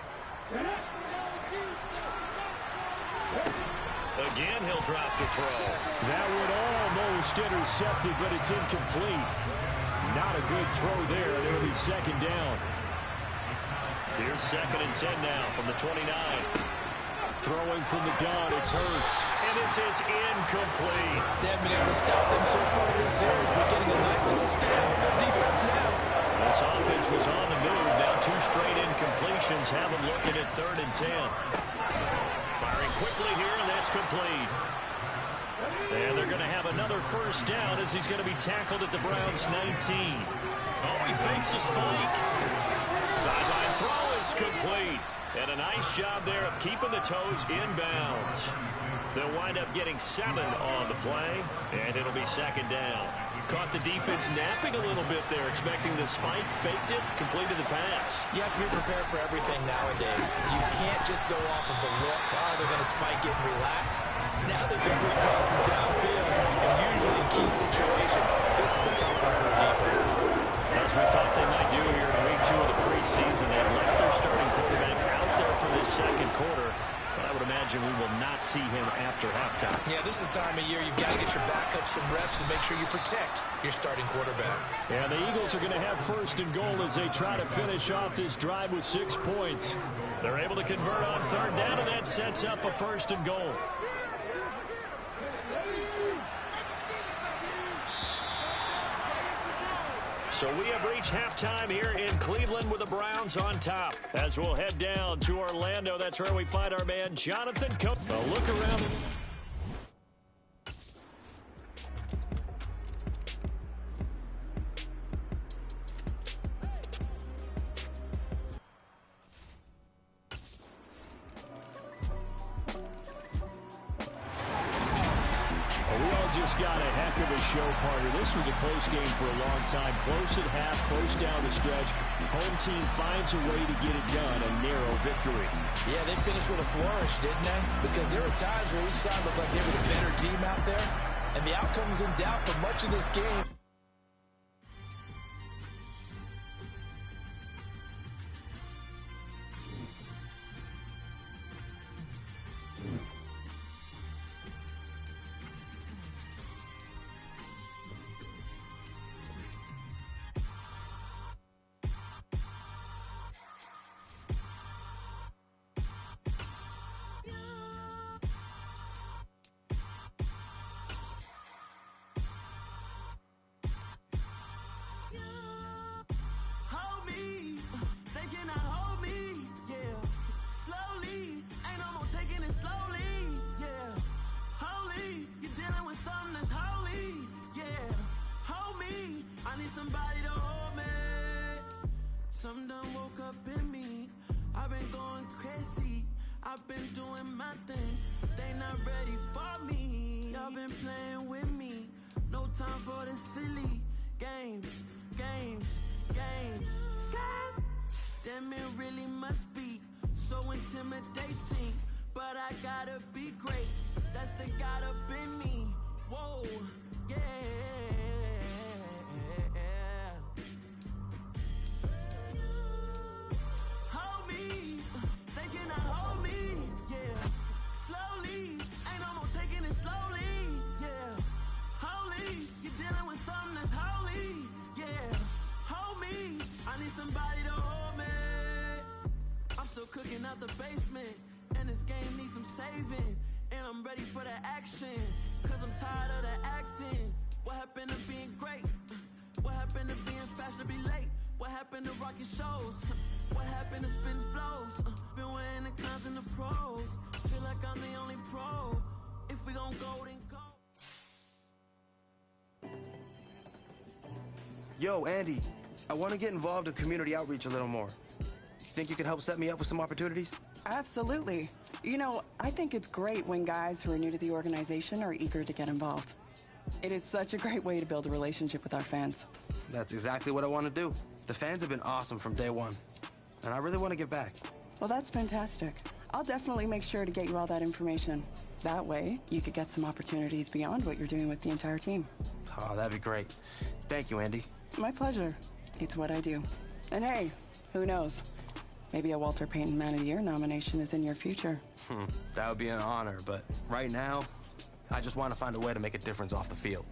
Again, he'll drop the throw. That would almost intercepted, but it's incomplete. Not a good throw there, and it'll be 2nd down. Here's 2nd and 10 now from the 29. Throwing from the gun, it's Hurts. And this is incomplete. They haven't been able to stop them so far this series, but getting a nice little stand from their defense now. This offense was on the move. Now 2 straight incompletions have them looking at 3rd and 10. Firing quickly here, and that's complete. And they're going to have another 1st down as he's going to be tackled at the Browns' 19. Oh, he fakes a spike. Sideline throw, it's complete. And a nice job there of keeping the toes inbounds. They'll wind up getting 7 on the play, and it'll be 2nd down. Caught the defense napping a little bit there, expecting the spike, faked it, completed the pass. You have to be prepared for everything nowadays. You can't just go off of the look, oh, they're going to spike it and relax. Now they complete passes downfield, and usually in key situations, this is a tough one for the defense. As we thought they might do here in week 2 of the preseason, they've left their starting quarterback out there for this 2nd quarter. But I would imagine we will not see him after halftime. Yeah, this is the time of year you've got to get your backup some reps and make sure you protect your starting quarterback. And the Eagles are going to have 1st and goal as they try to finish off this drive with 6 points. They're able to convert on 3rd down, and that sets up a 1st and goal. So we have reached halftime here in Cleveland with the Browns on top. As we'll head down to Orlando, that's where we find our man Jonathan Cope. A look around. Just got a heck of a show, partner. This was a close game for a long time. Close at half, close down the stretch. Home team finds a way to get it done, a narrow victory. Yeah, they finished with a flourish, didn't they? Because there were times where each side looked like they were the better team out there, and the outcome was in doubt for much of this game. Something done woke up in me. I've been going crazy. I've been doing my thing. They not ready for me. Y'all been playing with me. No time for the silly games, games, games, games. Damn, it really must be so intimidating. But I gotta be great. That's the God up in me. Whoa, yeah. Hold me, they cannot hold me, yeah. Slowly, ain't no more taking it slowly, yeah. Holy, you're dealing with something that's holy, yeah. Hold me, I need somebody to hold me. I'm still cooking out the basement, and this game needs some saving. And I'm ready for the action, cause I'm tired of the acting. What happened to being great? What happened to being fashionably late? What happened to rocking shows? What happened to spitting flows? Been wearing the cons and the pros. Feel like I'm the only pro If we gon' go, then go. Yo, Andy, I want to get involved in community outreach a little more. You think you could help set me up with some opportunities? Absolutely. You know, I think it's great when guys who are new to the organization are eager to get involved. It is such a great way to build a relationship with our fans. That's exactly what I want to do. The fans have been awesome from day one, and I really want to give back. Well, that's fantastic. I'll definitely make sure to get you all that information. That way, you could get some opportunities beyond what you're doing with the entire team. Oh, that'd be great. Thank you, Andy. My pleasure. It's what I do. And hey, who knows? Maybe a Walter Payton Man of the Year nomination is in your future. That would be an honor, but right now, I just want to find a way to make a difference off the field.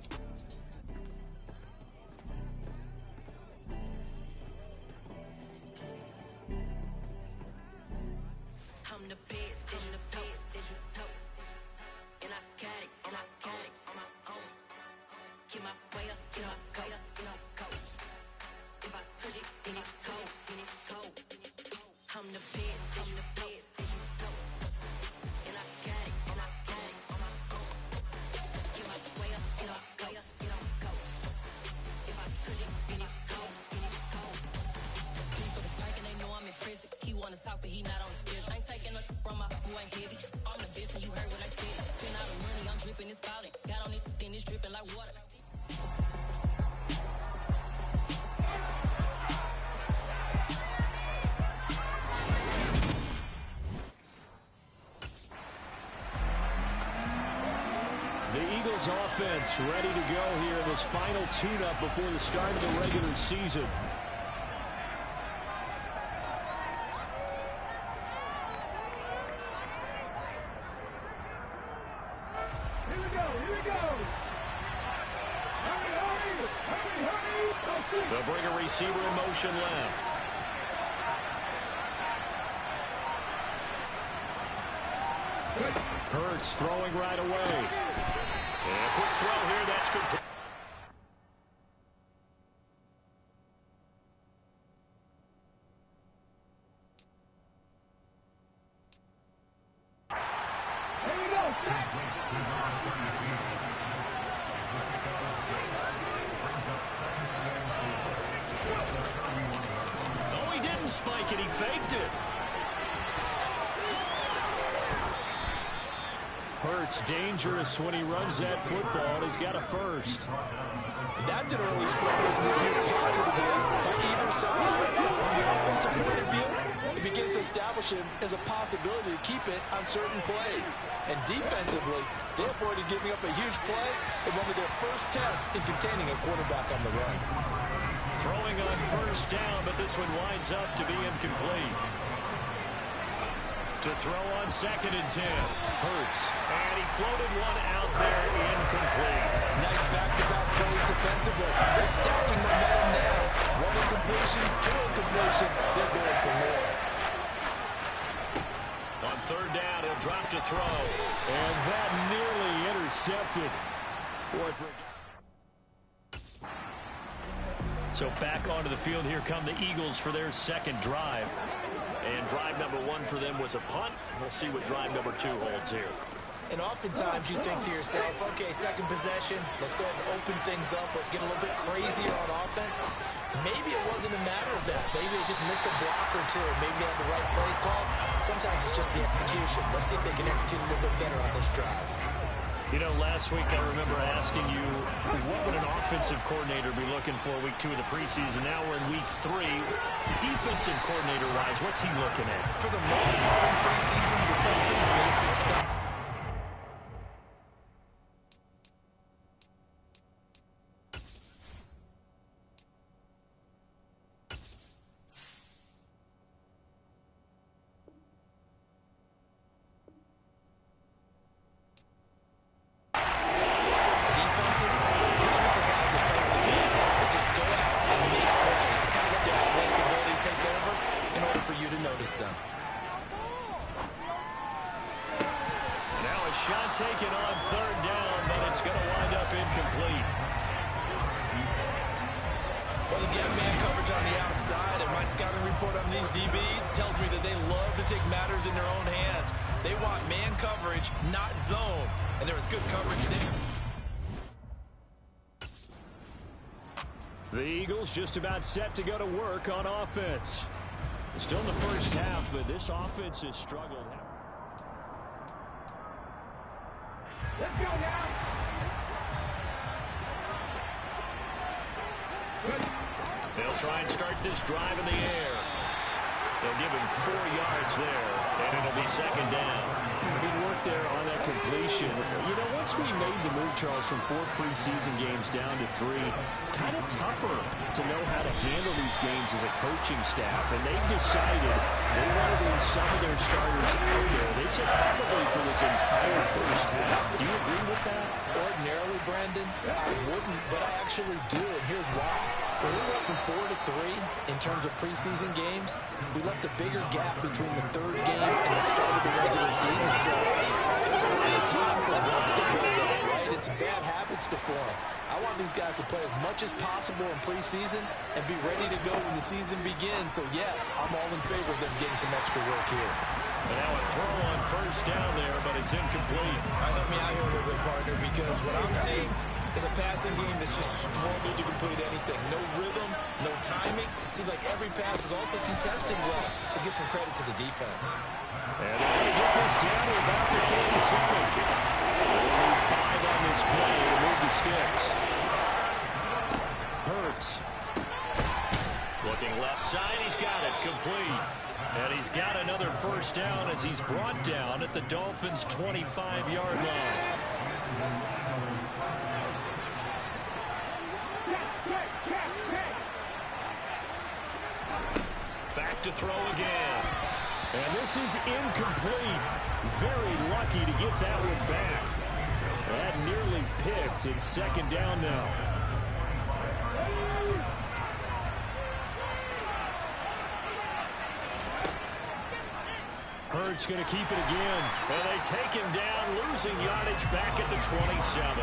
I'm the best, and the best, and I got it, and I got it on my own. Get my way up, get my go, go. If I touch it, then it's cold, I'm the best, and the best, and I got it, and I got it on my own. Get my way up, get my go, go. If I touch it, then it's cold, He for the blank and they know I'm in prison. He wanna talk, but he not on the schedule. I ain't taking no from my who ain't heavy. I'm the best, and you heard what I said. Spend all the money, I'm dripping, it's spouting. Got on it, then it's dripping like water. The Eagles offense ready to go here in this final tune-up before the start of the regular season. They'll bring a receiver in motion left. Hurts throwing right away. And a quick throw here, that's complete. Oh, he didn't spike it, he faked it. Hurts dangerous when he runs that football. He's got a first. That's an early score reviewed positively by either side. From the offensive point of view, it begins to establish him as a possibility to keep it on certain plays. And defensively, they avoided giving up a huge play in one of their first tests in containing a quarterback on the run. Throwing on first down, but this one winds up to be incomplete. To throw on 2nd and 10. Hurts. And he floated one out there, incomplete. Nice back-to-back plays defensively. They're stacking momentum now. One incompletion, two incompletion. They're going for more. On 3rd down, he'll drop to throw. And that nearly intercepted. Boy, so back onto the field, here come the Eagles for their 2nd drive. And drive number 1 for them was a punt. We'll see what drive number 2 holds here. And oftentimes you think to yourself, okay, 2nd possession, let's go ahead and open things up. Let's get a little bit crazier on offense. Maybe it wasn't a matter of that. Maybe they just missed a block or two. Maybe they had the right plays called. Sometimes it's just the execution. Let's see if they can execute a little bit better on this drive. You know, last week I remember asking you, what would an offensive coordinator be looking for week 2 of the preseason? Now we're in week 3. Defensive coordinator-wise, what's he looking at? For the most part in preseason, we're playing pretty basic stuff. Taken on 3rd down, but it's going to wind up incomplete. Well, again, man coverage on the outside, and my scouting report on these DBs tells me that they love to take matters in their own hands. They want man coverage, not zone. And there was good coverage there. The Eagles just about set to go to work on offense. Still in the first half, but this offense has struggled. Let's go now. They'll try and start this drive in the air. They'll give him 4 yards there, and it'll be second down. Good work there on that completion. You know, once we made the move, Charles, from 4 preseason games down to 3, kind of tougher to know how to handle these games as a coaching staff, and they've decided they want to leave some of their starters out there. They said probably for this entire first half. Do you agree with that? Ordinarily, Brandon, I wouldn't, but I actually do, and here's why. When we went from 4 to 3 in terms of preseason games, we left a bigger gap between the 3rd game and the start of the regular season. So there's a lot of time for rust to build up, right? It's bad habits to form. I want these guys to play as much as possible in preseason and be ready to go when the season begins. So, yes, I'm all in favor of them getting some extra work here. And now a throw on first down there, but it's incomplete. Help me out here a little bit, partner, because what I'm seeing is a passing game that's just struggled to complete anything. No rhythm, no timing. Seems like every pass is also contested well. So give some credit to the defense. And they're going to get this down to about the 47. Only 5 on this play to move the sticks. Hurts. Looking left side, he's got it complete. And he's got another first down as he's brought down at the Dolphins' 25-yard line. Back to throw again. And this is incomplete. Very lucky to get that one back. That nearly picked. It's second down now. Hurts going to keep it again. And they take him down, losing yardage back at the 27.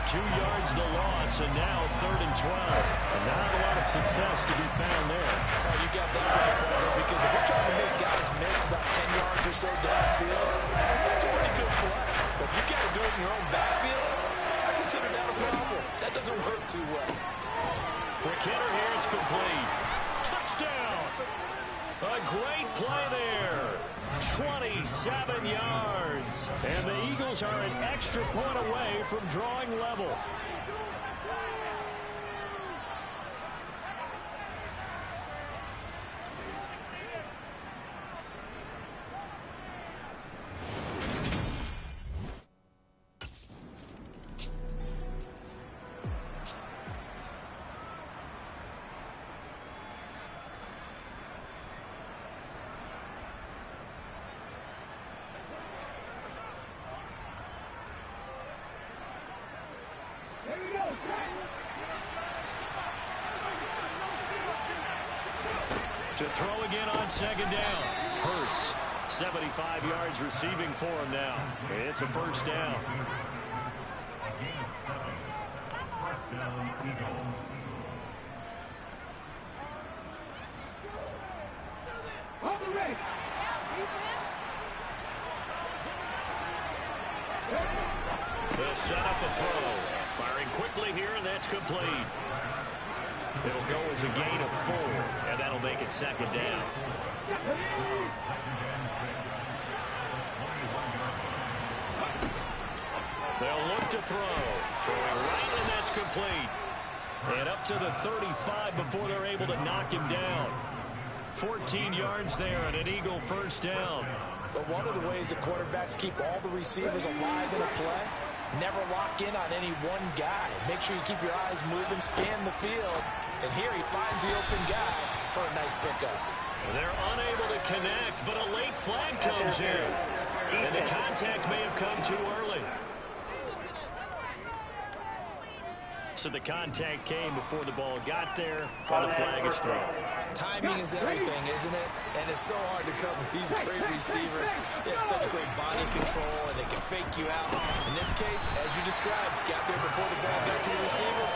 2 yards the loss, and now 3rd and 12. And not a lot of success to be found there. Oh, you got that right, partner, because if you're trying to make guys miss about 10 yards or so downfield, that's a pretty good play. But if you got to do it in your own backfield, I consider that a problem. That doesn't work too well. Quick hitter here, it's complete. Touchdown! A great play there. 27 yards. And the Eagles are an extra point away from drawing level. To throw again on second down. Hurts. 75 yards receiving for him now. It's a first down. They'll set up a throw. Firing quickly here, and that's complete. It'll go as a gain of 4, and that'll make it second down. They'll look to throw. Throwing right, and that's complete. And up to the 35 before they're able to knock him down. 14 yards there and an Eagle first down. But one of the ways that quarterbacks keep all the receivers alive in a play, never lock in on any one guy. Make sure you keep your eyes moving, scan the field. And here he finds the open guy for a nice pickup. They're unable to connect, but a late flag comes in. And the contact may have come too early. So the contact came before the ball got there, and a flag is thrown. Timing is everything, isn't it? And it's so hard to cover these great receivers. They have such great body control, and they can fake you out. In this case, as you described, got there before the ball got to the receiver.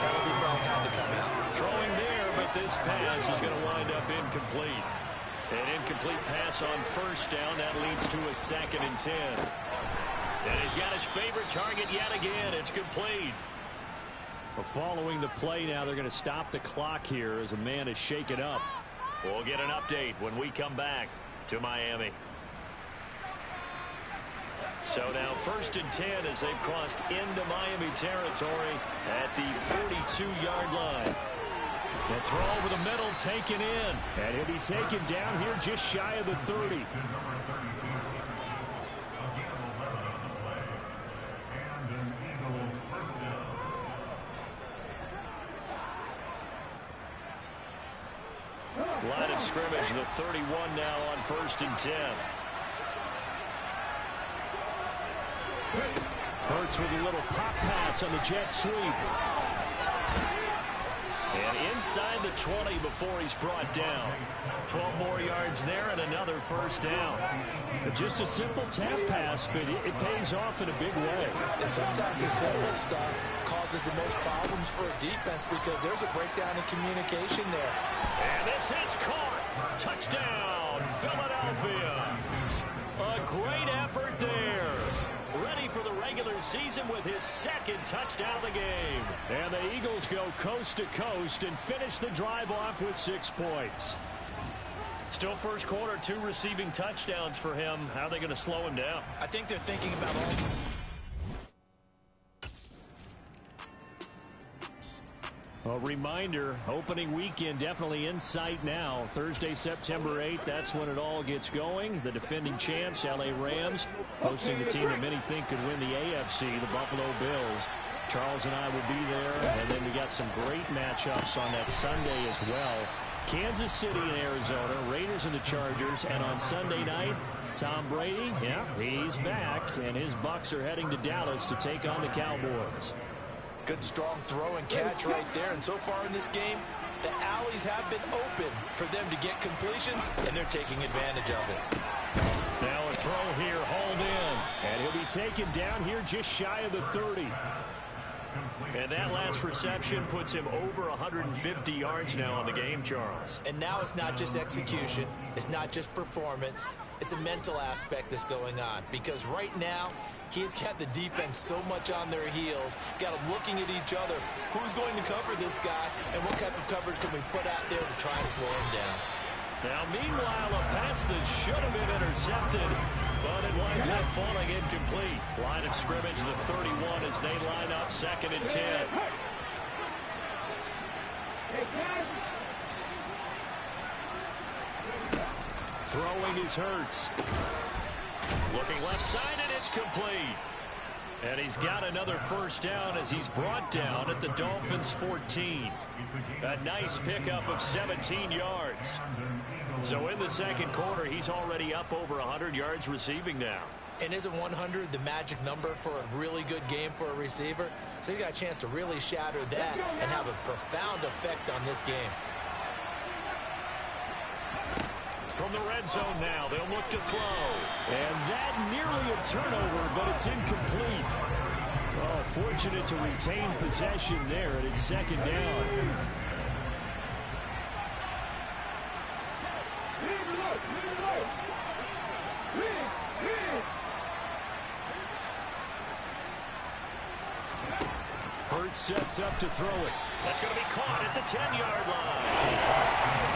Penalty flag had to come out. Throwing there, but this pass is going to wind up incomplete. An incomplete pass on first down. That leads to a 2nd and 10. And he's got his favorite target yet again. It's complete. Well, following the play now, they're going to stop the clock here as a man is shaken up. We'll get an update when we come back to Miami. So now 1st and 10 as they've crossed into Miami territory at the 42-yard line. The throw over the middle taken in. And he'll be taken down here just shy of the 30. Line of scrimmage, the 31 now on 1st and 10. Hurts with a little pop pass on the jet sweep. And inside the 20 before he's brought down. 12 more yards there and another 1st down. Just a simple tap pass, but it pays off in a big way. And sometimes the simple stuff causes the most problems for a defense because there's a breakdown in communication there. And this is caught. Touchdown, Philadelphia. A great effort there. Ready for the regular season with his 2nd touchdown of the game. And the Eagles go coast to coast and finish the drive off with 6 points. Still first quarter, 2 receiving touchdowns for him. How are they going to slow him down? I think they're thinking about all. A reminder, opening weekend definitely in sight now. Thursday, September 8th, that's when it all gets going. The defending champs, LA Rams, hosting the team that many think could win the AFC, the Buffalo Bills. Charles and I will be there, and then we got some great matchups on that Sunday as well. Kansas City and Arizona, Raiders and the Chargers, and on Sunday night, Tom Brady, yeah, he's back, and his Bucs are heading to Dallas to take on the Cowboys. Good strong throw and catch right there. And so far in this game, the alleys have been open for them to get completions, and they're taking advantage of it. Now a throw here, hauled in. And he'll be taken down here just shy of the 30. And that last reception puts him over 150 yards now on the game, Charles. And now it's not just execution. It's not just performance. It's a mental aspect that's going on. Because right now, he's got the defense so much on their heels, got them looking at each other. Who's going to cover this guy, and what type of coverage can we put out there to try and slow him down? Now, meanwhile, a pass that should have been intercepted, but it winds up falling incomplete. Line of scrimmage, the 31 as they line up 2nd and 10. Throwing is Hurts. Looking left side, and it's complete. And he's got another 1st down as he's brought down at the Dolphins' 14. A nice pickup of 17 yards. So in the 2nd quarter, he's already up over 100 yards receiving now. And isn't 100 the magic number for a really good game for a receiver? So he got a chance to really shatter that and have a profound effect on this game. From the red zone now, they'll look to throw. And that nearly a turnover, but it's incomplete. Oh, fortunate to retain possession there, and it's 2nd down. Hurts sets up to throw it. That's going to be caught at the 10-yard line.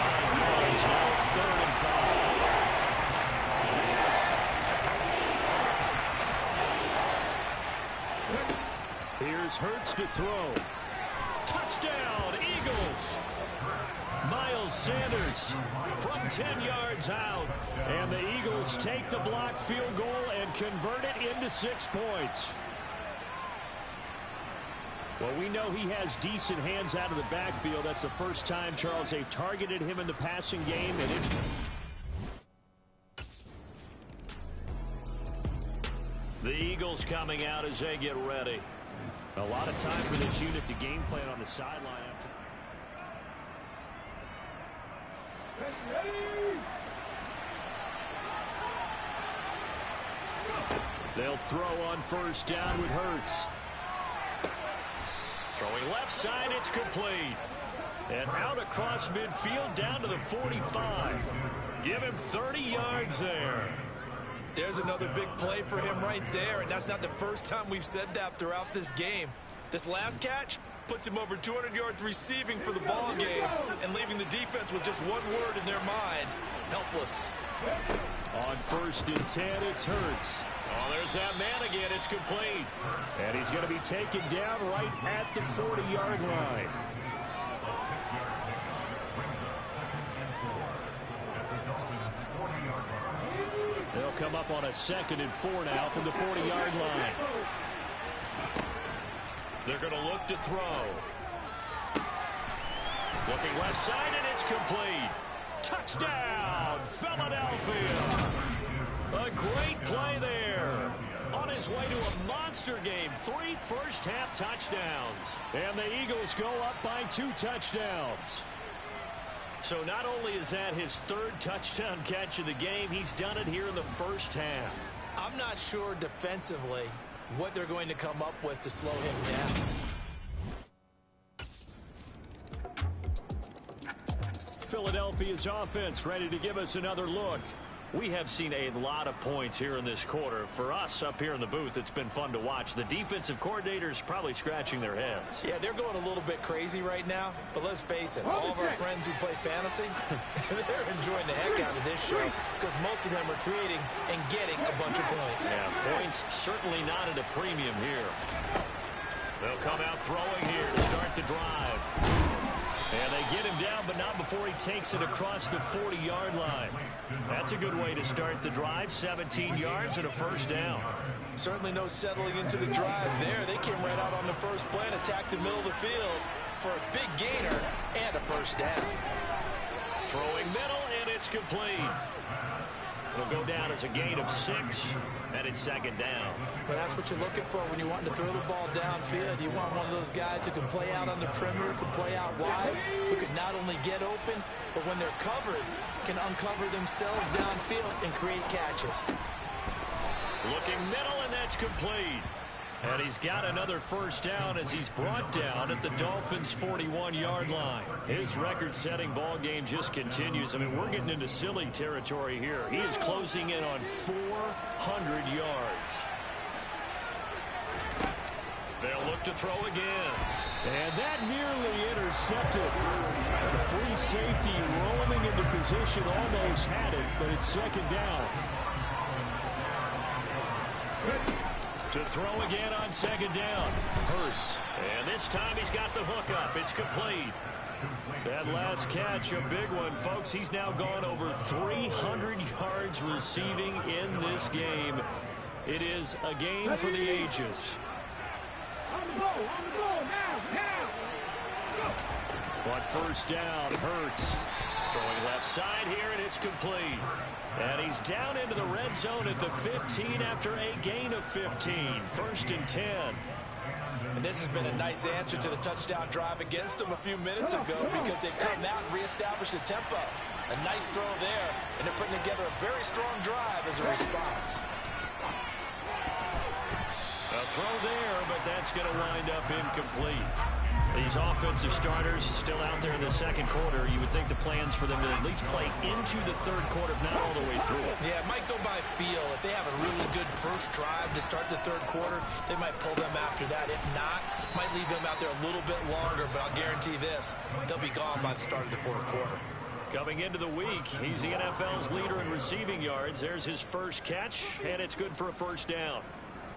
5 yards, now it's 3rd and 5. Here's Hurts to throw. Touchdown, Eagles! Miles Sanders from 10 yards out. And the Eagles take the block field goal and convert it into 6 points. Well, we know he has decent hands out of the backfield. That's the first time, Charles, they've targeted him in the passing game. And the Eagles coming out as they get ready. A lot of time for this unit to game plan on the sideline. They'll throw on 1st down with Hurts. Throwing left side, it's complete. And out across midfield down to the 45. Give him 30 yards there. There's another big play for him right there, and that's not the first time we've said that throughout this game. This last catch puts him over 200 yards receiving for the ball game and leaving the defense with just one word in their mind: helpless. On 1st and 10, it's Hurts. Oh, there's that man again. It's complete. And he's going to be taken down right at the 40-yard line. They'll come up on a 2nd and 4 now from the 40-yard line. They're going to look to throw. Looking left side, and it's complete. Touchdown, Philadelphia. A great play there. On his way to a monster game, 3 first-half touchdowns. And the Eagles go up by 2 touchdowns. So not only is that his 3rd touchdown catch of the game, he's done it here in the first half. I'm not sure defensively what they're going to come up with to slow him down. Philadelphia's offense ready to give us another look. We have seen a lot of points here in this quarter. For us up here in the booth, it's been fun to watch. The defensive coordinators probably scratching their heads. Yeah, they're going a little bit crazy right now, but let's face it, all of our friends who play fantasy, they're enjoying the heck out of this show because most of them are creating and getting a bunch of points. Yeah, points certainly not at a premium here. They'll come out throwing here to start the drive. And they get him down, but not before he takes it across the 40-yard line. That's a good way to start the drive. 17 yards and a first down. Certainly no settling into the drive there. They came right out on the first play and attacked the middle of the field for a big gainer and a first down. Throwing middle, and it's complete. It'll go down as a gain of 6, and it's 2nd down. But that's what you're looking for when you want to throw the ball downfield. You want one of those guys who can play out on the perimeter, can play out wide, who can not only get open, but when they're covered, can uncover themselves downfield and create catches. Looking middle, and that's complete. And he's got another first down as he's brought down at the Dolphins' 41-yard line. His record-setting ball game just continues. I mean, we're getting into silly territory here. He is closing in on 400 yards. They'll look to throw again. And that nearly intercepted. The free safety roaming into position almost had it, but it's 2nd down. To throw again on 2nd down. Hurts. And this time he's got the hook up. It's complete. That last catch, a big one, folks. He's now gone over 300 yards receiving in this game. It is a game for the ages. On the goal, now. On first down, Hurts. Throwing left side here, and it's complete. And he's down into the red zone at the 15 after a gain of 15. 1st and 10. And this has been a nice answer to the touchdown drive against them a few minutes ago because they've come out and reestablished the tempo. A nice throw there, and they're putting together a very strong drive as a response. A throw there, but that's going to wind up incomplete. These offensive starters still out there in the 2nd quarter. You would think the plans for them to at least play into the 3rd quarter, if not all the way through it. Yeah, it might go by feel. If they have a really good first drive to start the 3rd quarter, they might pull them after that. If not, might leave them out there a little bit longer, but I'll guarantee this, they'll be gone by the start of the 4th quarter. Coming into the week, he's the NFL's leader in receiving yards. There's his first catch, and it's good for a first down.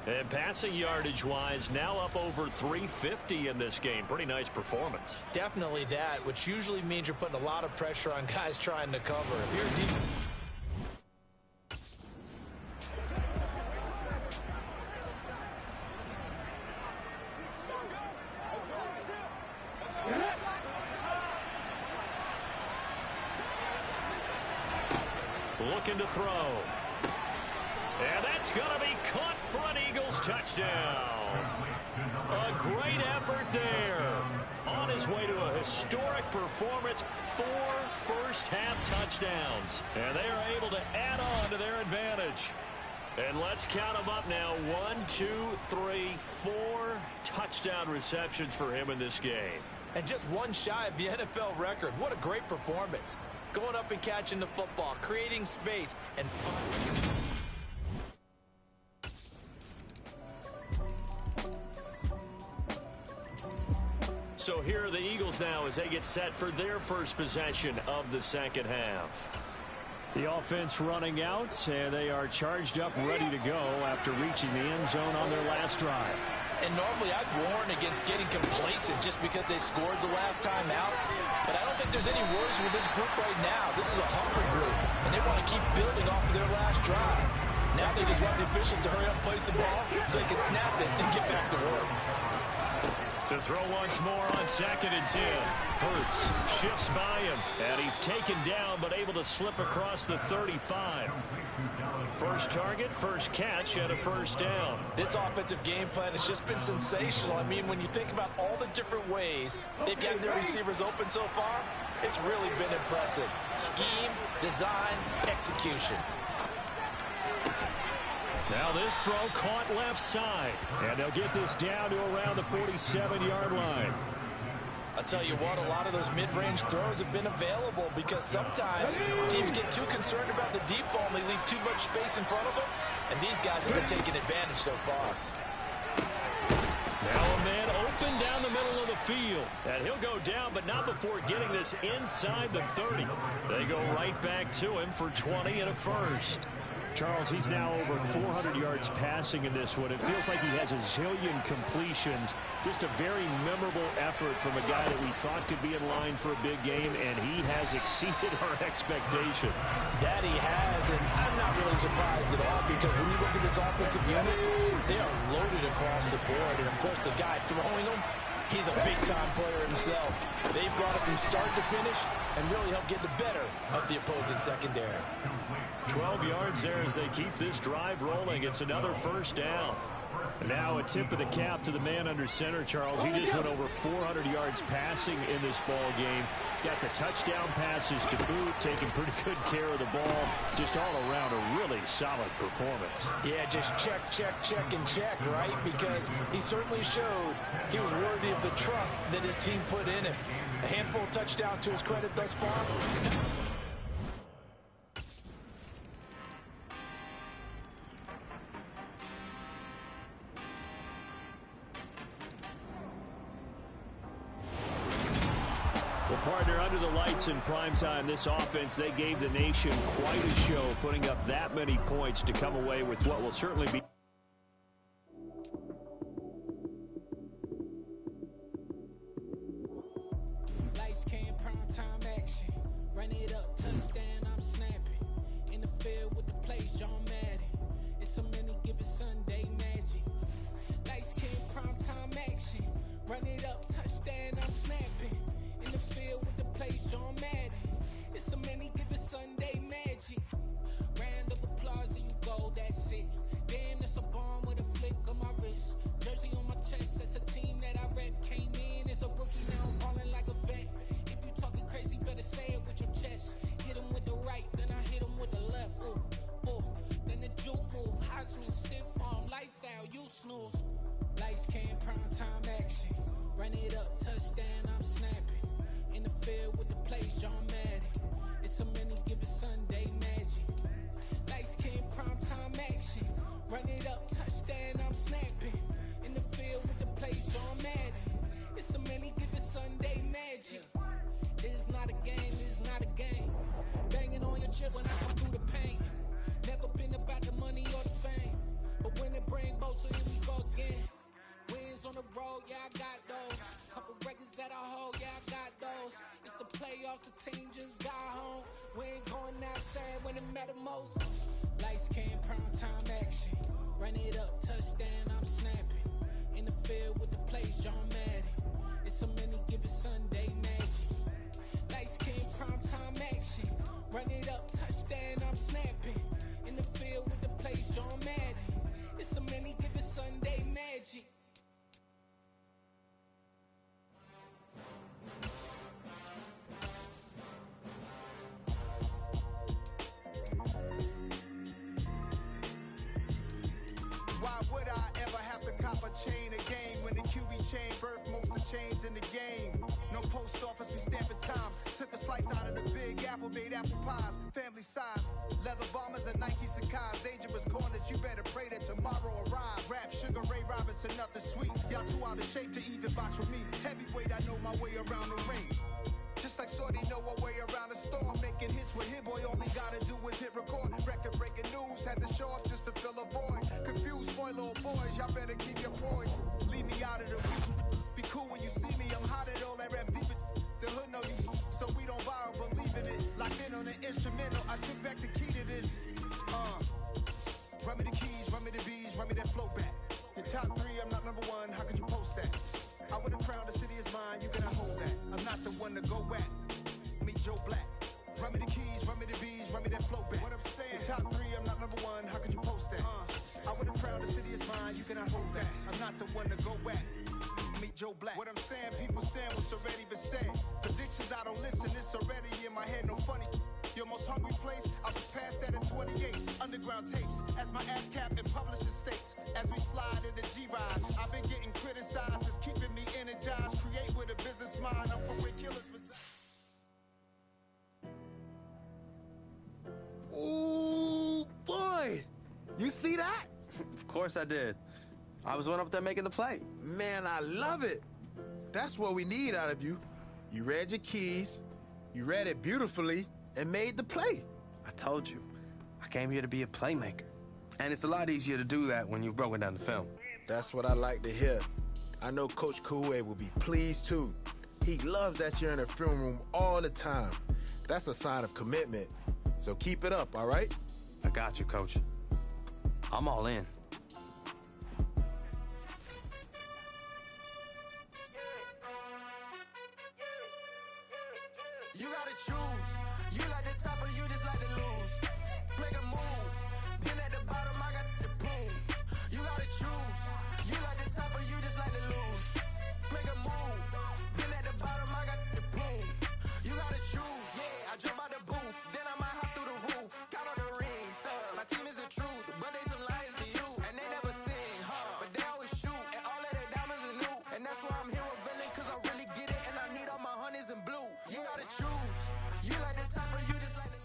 And passing yardage-wise, now up over 350 in this game. Pretty nice performance. Definitely that, which usually means you're putting a lot of pressure on guys trying to cover. If you're deep... Looking to throw. And that's going to be caught for an Eagles touchdown. A great effort there. On his way to a historic performance, 4 first-half touchdowns. And they are able to add on to their advantage. And let's count them up now. 1, 2, 3, 4 touchdown receptions for him in this game. And just one shy of the NFL record. What a great performance. Going up and catching the football, creating space, and So here are the Eagles now as they get set for their first possession of the second half. The offense running out, and they are charged up, ready to go after reaching the end zone on their last drive. And normally I'd warn against getting complacent just because they scored the last time out. But I don't think there's any worries with this group right now. This is a hungry group, and they want to keep building off of their last drive. Now they just want the officials to hurry up and place the ball so they can snap it and get back to work. To throw once more on 2nd and 10. Hurts shifts by him, and he's taken down but able to slip across the 35. First target, first catch, and a first down. This offensive game plan has just been sensational. I mean, when you think about all the different ways they've gotten their receivers open so far, it's really been impressive. Scheme, design, execution. Now this throw caught left side, and they'll get this down to around the 47-yard line. I'll tell you what, a lot of those mid-range throws have been available because sometimes teams get too concerned about the deep ball and they leave too much space in front of them, and these guys have been taking advantage so far. Now a man open down the middle of the field, and he'll go down, but not before getting this inside the 30. They go right back to him for 20 and a first. Charles, he's now over 400 yards passing in this one. It feels like he has a zillion completions. Just a very memorable effort from a guy that we thought could be in line for a big game, and he has exceeded our expectation. That he has, and I'm not really surprised at all because when you look at this offensive unit, they are loaded across the board. And, of course, the guy throwing them, he's a big-time player himself. They brought it from start to finish and really helped get the better of the opposing secondary. 12 yards there as they keep this drive rolling. It's another first down. Now a tip of the cap to the man under center, Charles. He just went over 400 yards passing in this ball game. He's got the touchdown passes to boot, taking pretty good care of the ball. Just all around a really solid performance. Yeah, just check, and check, right? Because he certainly showed he was worthy of the trust that his team put in him. A handful of touchdowns to his credit thus far. Partner, under the lights in primetime, this offense, they gave the nation quite a show, putting up that many points to come away with what will certainly be. Lights came, primetime action. Run it up, touchdown, I'm snapping. In the field with the plays, John Madden. It's a many given Sunday magic. Lights came, primetime action. Run it up, touchdown, I'm snapping. In the field with the plays, John Madden. It's a many given Sunday magic. Round of applause and you go, that's it. Damn, that's a bomb with a flick on my wrist. Jersey on my chest, that's a team that I rep. Came in as a rookie, now I'm falling like a vet. If you talking crazy, better say it with your chest. Hit him with the right, then I hit him with the left. Ooh, ooh. Then the juke move, Heisman, stiff arm, lights out, you snooze. Lights came, primetime action. Run it up, touchdown, I'm snapping. In the field with the plays, John Madden. It's a many given Sunday magic. Lights came, primetime action. Run it up, touchdown, I'm snapping. In the field with the plays, John Madden. It's a many given Sunday magic. It is not a game, it is not a game. Banging on your chest when I come through the pain. Never been about the money or the fame. But when it bring both, so here we go again. Wins on the road, yeah, I got those. Couple records that I hold, yeah, I got those. It's the playoffs, the team just got home. We ain't going outside when it matter most. Lights came, primetime action. Run it up, touchdown, I'm snapping. In the field with the plays, John Madden. It's a many given Sunday magic. Lights came, primetime action. Run it up, touchdown, I'm snapping. In the field with the plays, John Madden. It's a many given Sunday magic. Why would I ever have to cop a chain again when the QB chain birthed most of the chains in the game? No post office, we stamping time. Took a slice out of the big apple, made apple pies. Family size, leather bombers and Nike Sacai's. Dangerous corners, you better pray that tomorrow arrives. Rap, Sugar Ray Robinson, nothing sweet. Y'all too out of shape to even box with me. Heavyweight, I know my way around the ring. Just like Shorty know her way around the storm. Making hits with Hit Boy, all he gotta do is hit record. Record breaking news, had to show up just to fill a void. Confused boy, little boys, y'all better keep your poise. Leave me out of the weeds. Be cool when you see me, I'm hot at all that rap deep. The hood know you, so we don't borrow, believe in it. Locked in on the instrumental, I took back the key to this. Run me the keys, run me the bees, run me that flow back. Your top 3, I'm not number 1, how could you post that? I would have crowned the city is mine, you cannot hold that. I'm not the one to go at. Meet Joe Black. Run me the keys, run me the bees, run me that flow back. What I'm saying, your top 3, I'm not number 1, how could you post that? I would have crowned the city is mine, you cannot hold that. I'm not the one to go at. Meet Joe Black. What I'm saying, people saying what's already been said. Predictions, I don't listen, it's already in my head, no funny. Your most hungry place, I was past that in 28. Underground tapes, as my ass cap in publishing states. As we slide in the G-Ride, I've been getting criticized, it's keeping me energized. Create with a business mind, I'm for where killers reside. Ooh, boy! You see that? Of course I did. I was one up there making the play. Man, I love it. That's what we need out of you. You read your keys, you read it beautifully, and made the play. I told you. I came here to be a playmaker. And it's a lot easier to do that when you've broken down the film. That's what I like to hear. I know Coach Koué will be pleased, too. He loves that you're in the film room all the time. That's a sign of commitment. So keep it up, all right? I got you, Coach. I'm all in. You gotta choose. You like the top or you just like to lose. Make a move. Been at the bottom, I got the prove. You gotta choose. You like the top or you just like to lose. Make a move. Been at the bottom, I got the prove. You gotta choose. Yeah, I jump out the booth. Then I might hop through the roof. Count all the rings. My team is the truth, but they some liars to you. And they never sing, but they always shoot. And all of their diamonds are new. And that's why I'm here revealing, cause I really get it. And I need all my honeys in blue. You gotta choose. You like the top or you just like the...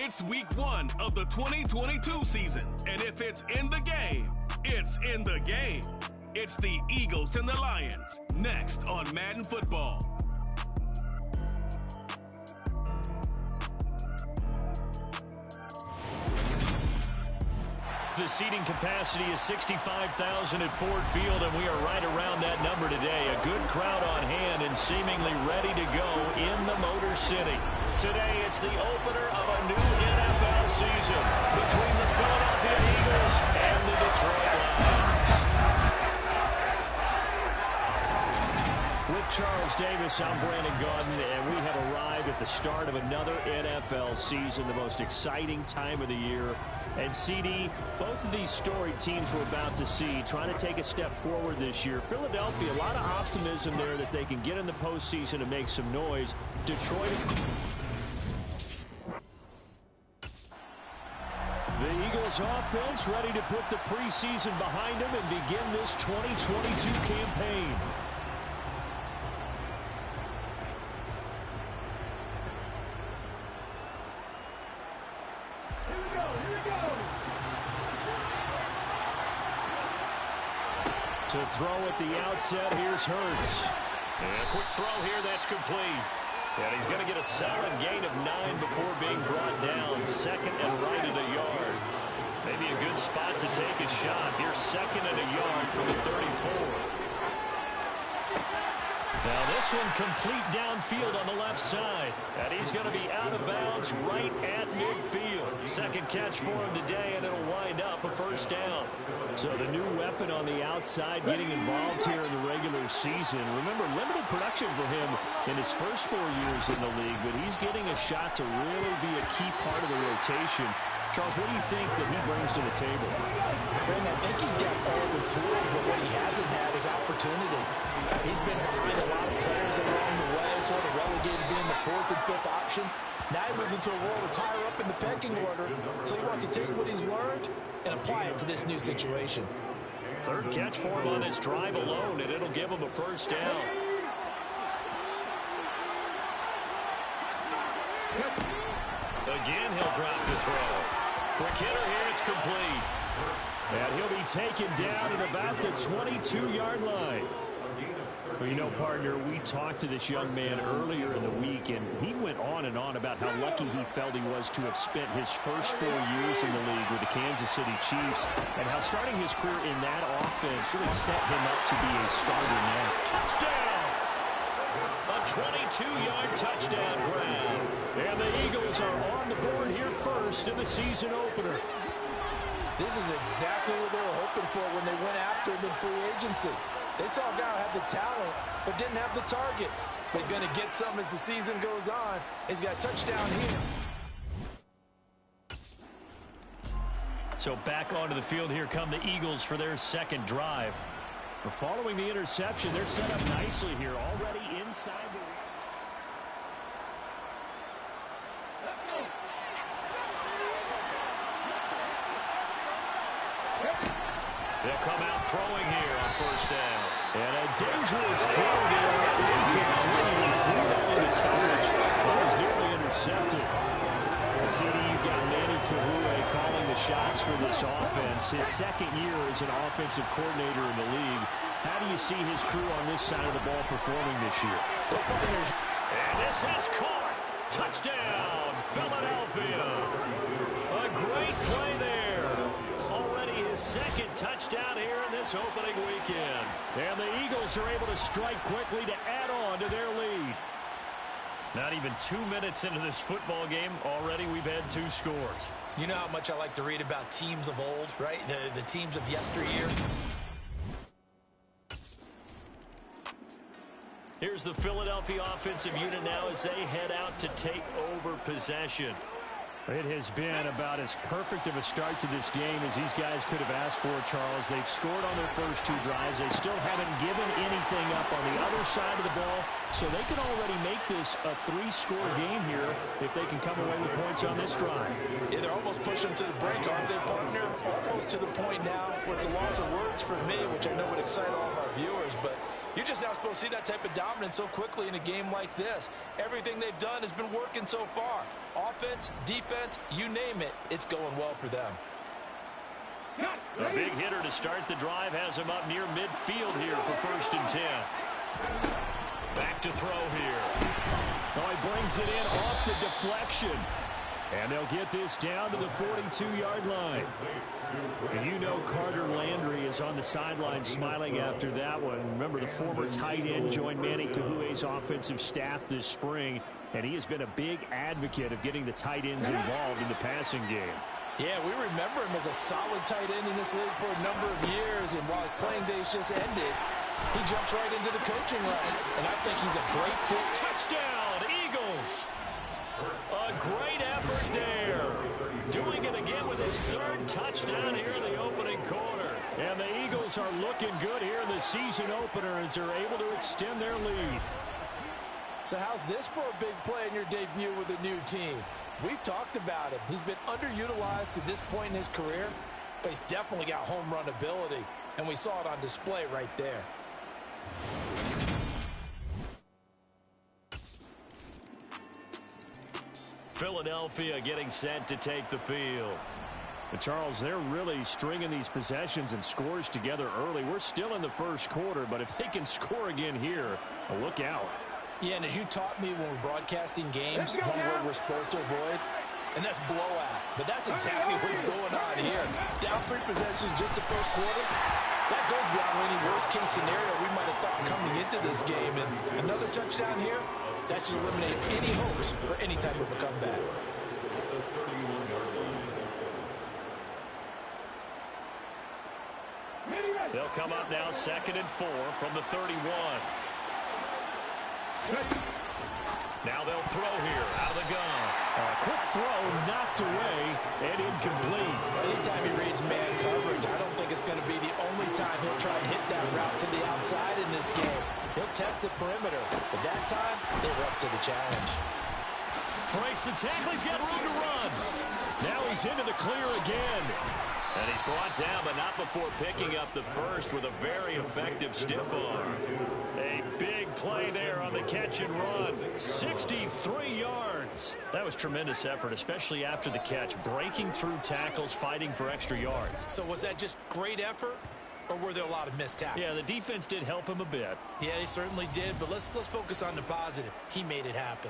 It's week 1 of the 2022 season. And if it's in the game, it's in the game. It's the Eagles and the Lions, next on Madden Football. The seating capacity is 65,000 at Ford Field, and we are right around that number today. A good crowd on hand and seemingly ready to go in the Motor City. Today, it's the opener of a new NFL season between the Philadelphia Eagles and the Detroit Lions. With Charles Davis, I'm Brandon Gaudin, and we have arrived at the start of another NFL season, the most exciting time of the year. And CD, both of these storied teams we're about to see trying to take a step forward this year. Philadelphia, a lot of optimism there that they can get in the postseason and make some noise. Detroit... The Eagles offense ready to put the preseason behind them and begin this 2022 campaign. To throw at the outset, here's Hurts. And a quick throw here, that's complete. And he's going to get a solid gain of 9 before being brought down. Second and right at a yard. Maybe a good spot to take a shot. Here's second and a yard from the 34. Now this one complete downfield on the left side. And he's going to be out of bounds right at midfield. Second catch for him today, and it'll wind up a first down. So the new weapon on the outside getting involved here in the regular season. Remember, limited production for him in his first 4 years in the league, but he's getting a shot to really be a key part of the rotation. Charles, what do you think that he brings to the table? Brandon, I think he's got all the tools, but what he hasn't had is opportunity. He's been behind a lot of players along the way, sort of relegated being the fourth and fifth option. Now he moves into a role that's higher up in the pecking order, so he wants to take what he's learned and apply it to this new situation. Third catch for him on this drive alone, and it'll give him a first down. Again, he'll drop the throw. For Kidder here, it's complete. And he'll be taken down at about the 22-yard line. Well, you know, partner, we talked to this young man earlier in the week, and he went on and on about how lucky he felt he was to have spent his first 4 years in the league with the Kansas City Chiefs, and how starting his career in that offense really set him up to be a starter now. Touchdown! A 22-yard touchdown grab. And the Eagles are on the board here first in the season opener. This is exactly what they were hoping for when they went after him in free agency. They saw a guy who had the talent, but didn't have the targets. But he's going to get some as the season goes on. He's got a touchdown here. So back onto the field, here come the Eagles for their second drive. Following the interception, they're set up nicely here, already inside the... They'll come out throwing here on first down. And a dangerous throw there. Incomplete. Threw that into coverage. That was nearly intercepted. CD, you've got Manny Kahue calling the shots for this offense. His second year as an offensive coordinator in the league. How do you see his crew on this side of the ball performing this year? And this is caught. Touchdown, Philadelphia. A great play there. Already his second touchdown here in this opening weekend. And the Eagles are able to strike quickly to add on to their lead. Not even 2 minutes into this football game, already we've had 2 scores. You know how much I like to read about teams of old, right? The teams of yesteryear. Here's the Philadelphia offensive unit now as they head out to take over possession. It has been about as perfect of a start to this game as these guys could have asked for, Charles. They've scored on their first 2 drives. They still haven't given anything up on the other side of the ball, so they can already make this a 3-score game here if they can come away with points on this drive. Yeah, they're almost pushing them to the break, aren't they, partner? Almost to the point now where it's a loss of words for me, which I know would excite all of our viewers, but you're just not supposed to see that type of dominance so quickly in a game like this. Everything they've done has been working so far. Offense, defense, you name it, it's going well for them. A big hitter to start the drive has him up near midfield here for 1st and 10. Back to throw here. Oh, he brings it in off the deflection. And they'll get this down to the 42-yard line. And you know Carter Landry is on the sideline smiling after that one. Remember, the former tight end joined Manny Kahue's offensive staff this spring, and he has been a big advocate of getting the tight ends involved in the passing game. Yeah, we remember him as a solid tight end in this league for a number of years, and while his playing days just ended, he jumps right into the coaching ranks, and I think he's a great fit. Touchdown, Eagles! A great effort there. Doing it again with his 3rd touchdown here in the opening quarter. And the Eagles are looking good here in the season opener as they're able to extend their lead. So how's this for a big play in your debut with a new team? We've talked about him. He's been underutilized to this point in his career, but he's definitely got home run ability, and we saw it on display right there. Philadelphia getting set to take the field. But Charles, they're really stringing these possessions and scores together early. We're still in the first quarter, but if they can score again here, look out. Yeah, and as you taught me when we're broadcasting games, one word we're supposed to avoid, and that's blowout. But that's exactly what's going on here. Down 3 possessions just the first quarter. That goes beyond any worst-case scenario we might have thought coming into this game. And another touchdown here, that should eliminate any hopes for any type of a comeback. They'll come up now 2nd and 4 from the 31. Now they'll throw here out of the gun. A quick throw knocked away and incomplete. Anytime he reads man coverage, I don't think inside in this game. He'll test the perimeter, but that time, they were up to the challenge. Breaks the tackle. He's got room to run. Now he's into the clear again. And he's brought down, but not before picking up the first with a very effective stiff arm. A big play there on the catch and run. 63 yards. That was tremendous effort, especially after the catch. Breaking through tackles, fighting for extra yards. So was that just great effort, or were there a lot of missed tackles? Yeah, the defense did help him a bit. Yeah, they certainly did, but let's focus on the positive. He made it happen.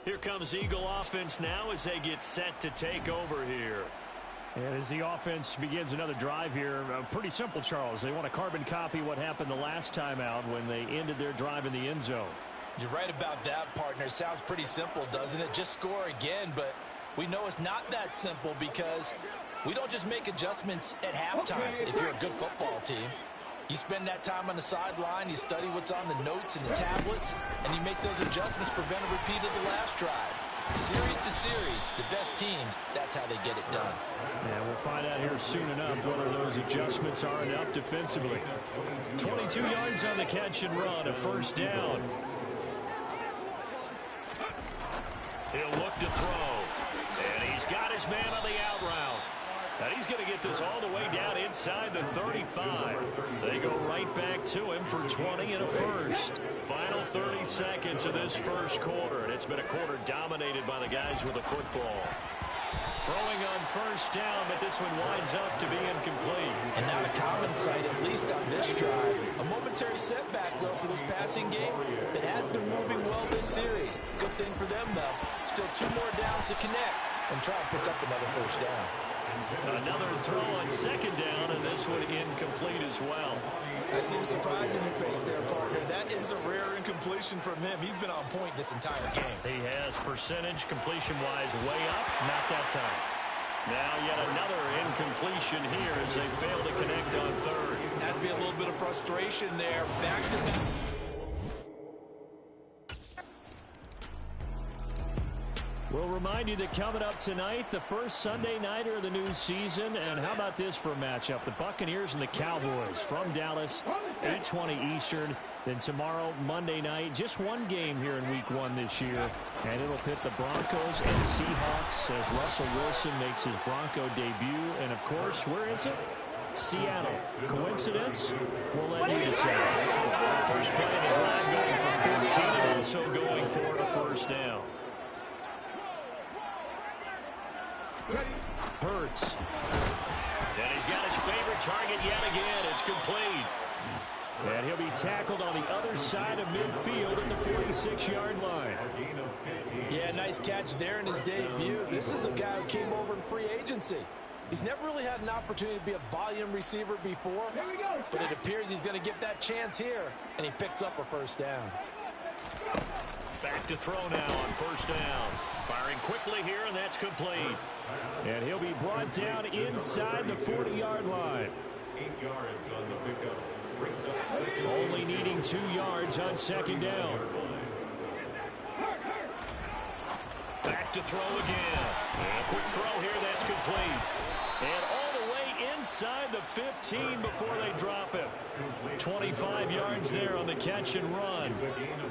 Here comes Eagle offense now as they get set to take over here. And as the offense begins another drive here, pretty simple, Charles. They want to carbon copy what happened the last time out when they ended their drive in the end zone. You're right about that, partner. Sounds pretty simple, doesn't it? Just score again, but we know it's not that simple because we don't just make adjustments at halftime if you're a good football team. You spend that time on the sideline, you study what's on the notes and the tablets, and you make those adjustments, prevent a repeat of the last drive. Series to series, the best teams, that's how they get it done. Yeah, we'll find out here soon enough whether those adjustments are enough defensively. 22 yards on the catch and run, a first down. He'll look to throw, and he's got his man on the out route. And he's going to get this all the way down inside the 35. They go right back to him for 20 and a first. Final 30 seconds of this first quarter, and it's been a quarter dominated by the guys with the football. Throwing on first down, but this one winds up to be incomplete. And not a common sight, at least on this drive. A momentary setback, though, for this passing game that has been moving well this series. Good thing for them, though. Still 2 more downs to connect and try and pick up another first down. Another throw on second down, and this one incomplete as well. I see the surprise in your face there, partner. That is a rare incompletion from him. He's been on point this entire game. He has percentage completion-wise way up, not that time. Now yet another incompletion here as they fail to connect on third. Has to be a little bit of frustration there. Back to back. We'll remind you that coming up tonight, the first Sunday nighter of the new season. And how about this for a matchup? The Buccaneers and the Cowboys from Dallas, 8:20 Eastern. Then tomorrow, Monday night, just one game here in Week 1 this year. And it'll pit the Broncos and Seahawks as Russell Wilson makes his Bronco debut. And, of course, where is it? Seattle. Coincidence? We'll let you decide. First play of the drive going for 14 and also going for a first down. Hurts. And he's got his favorite target yet again. It's complete. And he'll be tackled on the other side of midfield at the 46-yard line. Yeah, nice catch there in his debut. This is a guy who came over in free agency. He's never really had an opportunity to be a volume receiver before, but it appears he's going to get that chance here, and he picks up a first down. Back to throw now on first down. Firing quickly here, and that's complete. And he'll be brought down inside the 40-yard line. 8 yards on the pickup. Only needing 2 yards on second down. Back to throw again. And a quick throw here, that's complete. And all the way inside the 15 before they drop it. 25 yards there on the catch and run.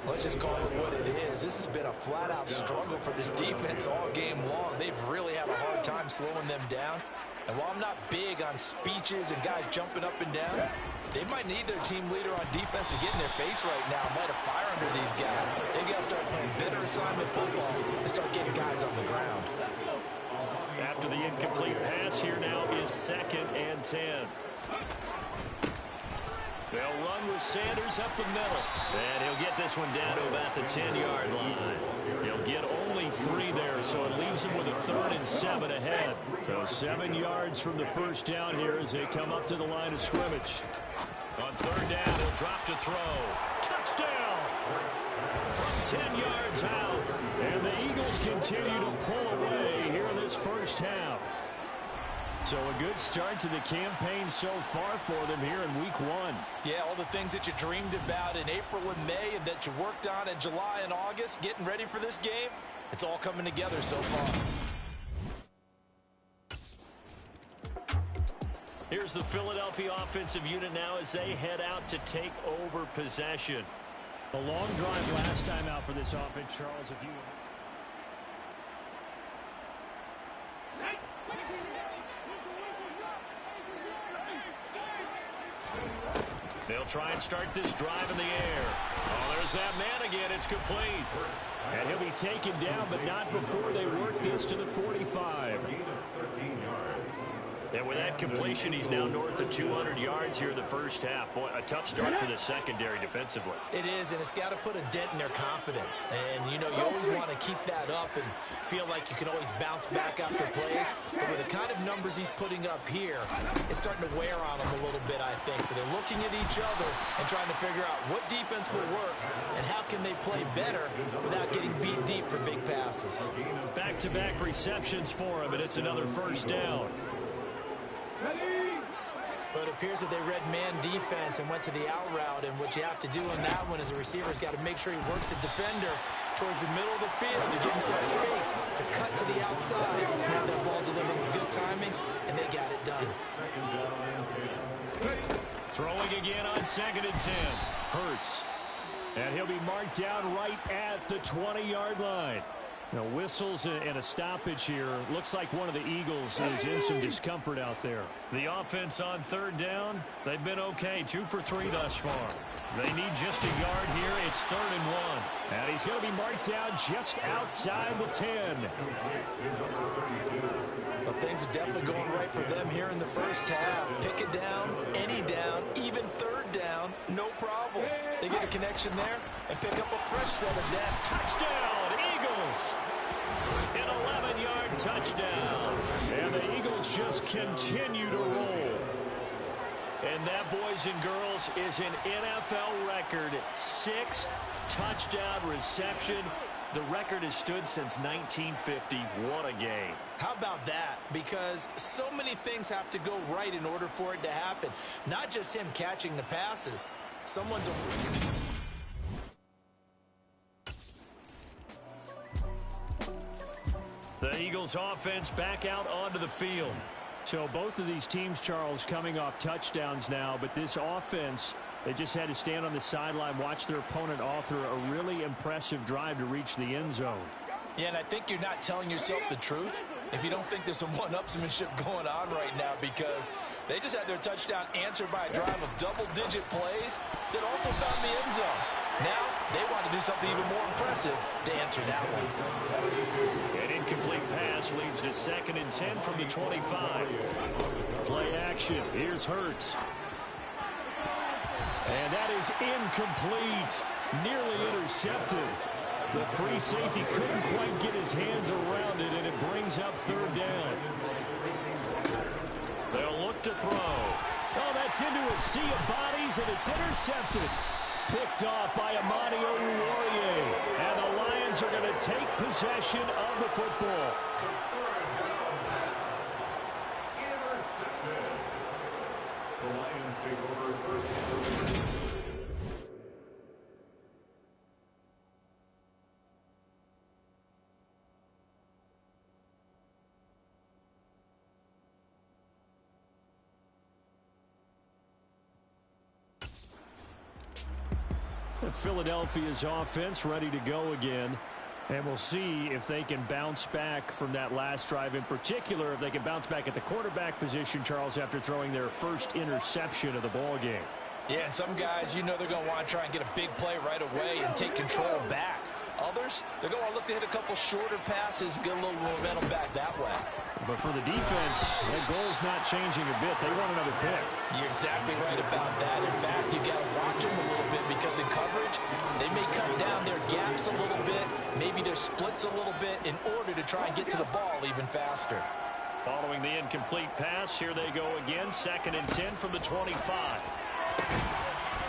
Let's just call it what it is. This has been a flat-out struggle for this defense all game long. They've really had a hard time slowing them down. And while I'm not big on speeches and guys jumping up and down, they might need their team leader on defense to get in their face right now, light a fire under these guys. They've got to start playing better assignment football and start getting guys on the ground. After the incomplete pass, here now is 2nd and 10. They'll run with Sanders up the middle. And he'll get this one down to about the 10-yard line. He'll get only 3 there, so it leaves him with a 3rd and 7 ahead. So 7 yards from the first down here as they come up to the line of scrimmage. On 3rd down, he'll drop to throw. Touchdown! From 10 yards out. And the Eagles continue to pull away here in this first half. So a good start to the campaign so far for them here in Week 1. Yeah, all the things that you dreamed about in April and May and that you worked on in July and August, getting ready for this game, it's all coming together so far. Here's the Philadelphia offensive unit now as they head out to take over possession. A long drive last time out for this offense, Charles, if you... They'll try and start this drive in the air. Oh, there's that man again. It's complete. And he'll be taken down, but not before they work this to the 45. And with that completion, he's now north of 200 yards here in the first half. Boy, a tough start for the secondary defensively. It is, and it's got to put a dent in their confidence. And, you know, you always want to keep that up and feel like you can always bounce back after plays. But with the kind of numbers he's putting up here, it's starting to wear on them a little bit, I think. So they're looking at each other and trying to figure out what defense will work and how can they play better without getting beat deep for big passes. Back-to-back receptions for him, and it's another first down. But it appears that they read man defense and went to the out route, and what you have to do in that one is a receiver's got to make sure he works the defender towards the middle of the field to give himself space to cut to the outside and have that ball delivered with good timing, and they got it done. Throwing again on 2nd and 10. Hurts. And he'll be marked down right at the 20-yard line. Now, whistles and a stoppage here. Looks like one of the Eagles is in some discomfort out there. The offense on 3rd down, they've been okay. 2 for 3 thus far. They need just a yard here. It's 3rd and 1. And he's going to be marked down just outside the 10. Well, things are definitely going right for them here in the first half. Pick it down, any down, even 3rd down, no problem. They get a connection there and pick up a fresh set of downs. Touchdown, Eagles! An 11-yard touchdown. And the Eagles just continue to roll. And that, boys and girls, is an NFL record 6th touchdown reception. The record has stood since 1950. What a game. How about that? Because so many things have to go right in order for it to happen. Not just him catching the passes. Someone to... The Eagles offense back out onto the field. So both of these teams, Charles, coming off touchdowns now, but this offense, they just had to stand on the sideline, watch their opponent author a really impressive drive to reach the end zone. Yeah, and I think you're not telling yourself the truth if you don't think there's some one-upsmanship going on right now, because they just had their touchdown answered by a drive of double-digit plays that also found the end zone. Now they want to do something even more impressive to answer that one. An incomplete pass leads to 2nd and 10 from the 25. Play action. Here's Hurts. And that is incomplete. Nearly intercepted. The free safety couldn't quite get his hands around it, and it brings up 3rd down. They'll look to throw. Oh, that's into a sea of bodies, and it's intercepted. Picked off by Amani Oruwariye. And the Lions are going to take possession of the football. Intercepted. The Lions take over first down. Philadelphia's offense ready to go again. And we'll see if they can bounce back from that last drive, in particular, if they can bounce back at the quarterback position, Charles, after throwing their first interception of the ball game. Yeah, and some guys, you know they're going to want to try and get a big play right away and take control back. Others, they're going to look to hit a couple shorter passes, get a little momentum back that way. But for the defense, that goal's not changing a bit. They want another pick. You're exactly right about that. In fact, you got to watch them a little bit, because in coverage, they may cut down their gaps a little bit, maybe their splits a little bit, in order to try and get to the ball even faster. Following the incomplete pass, here they go again. 2nd and 10 from the 25.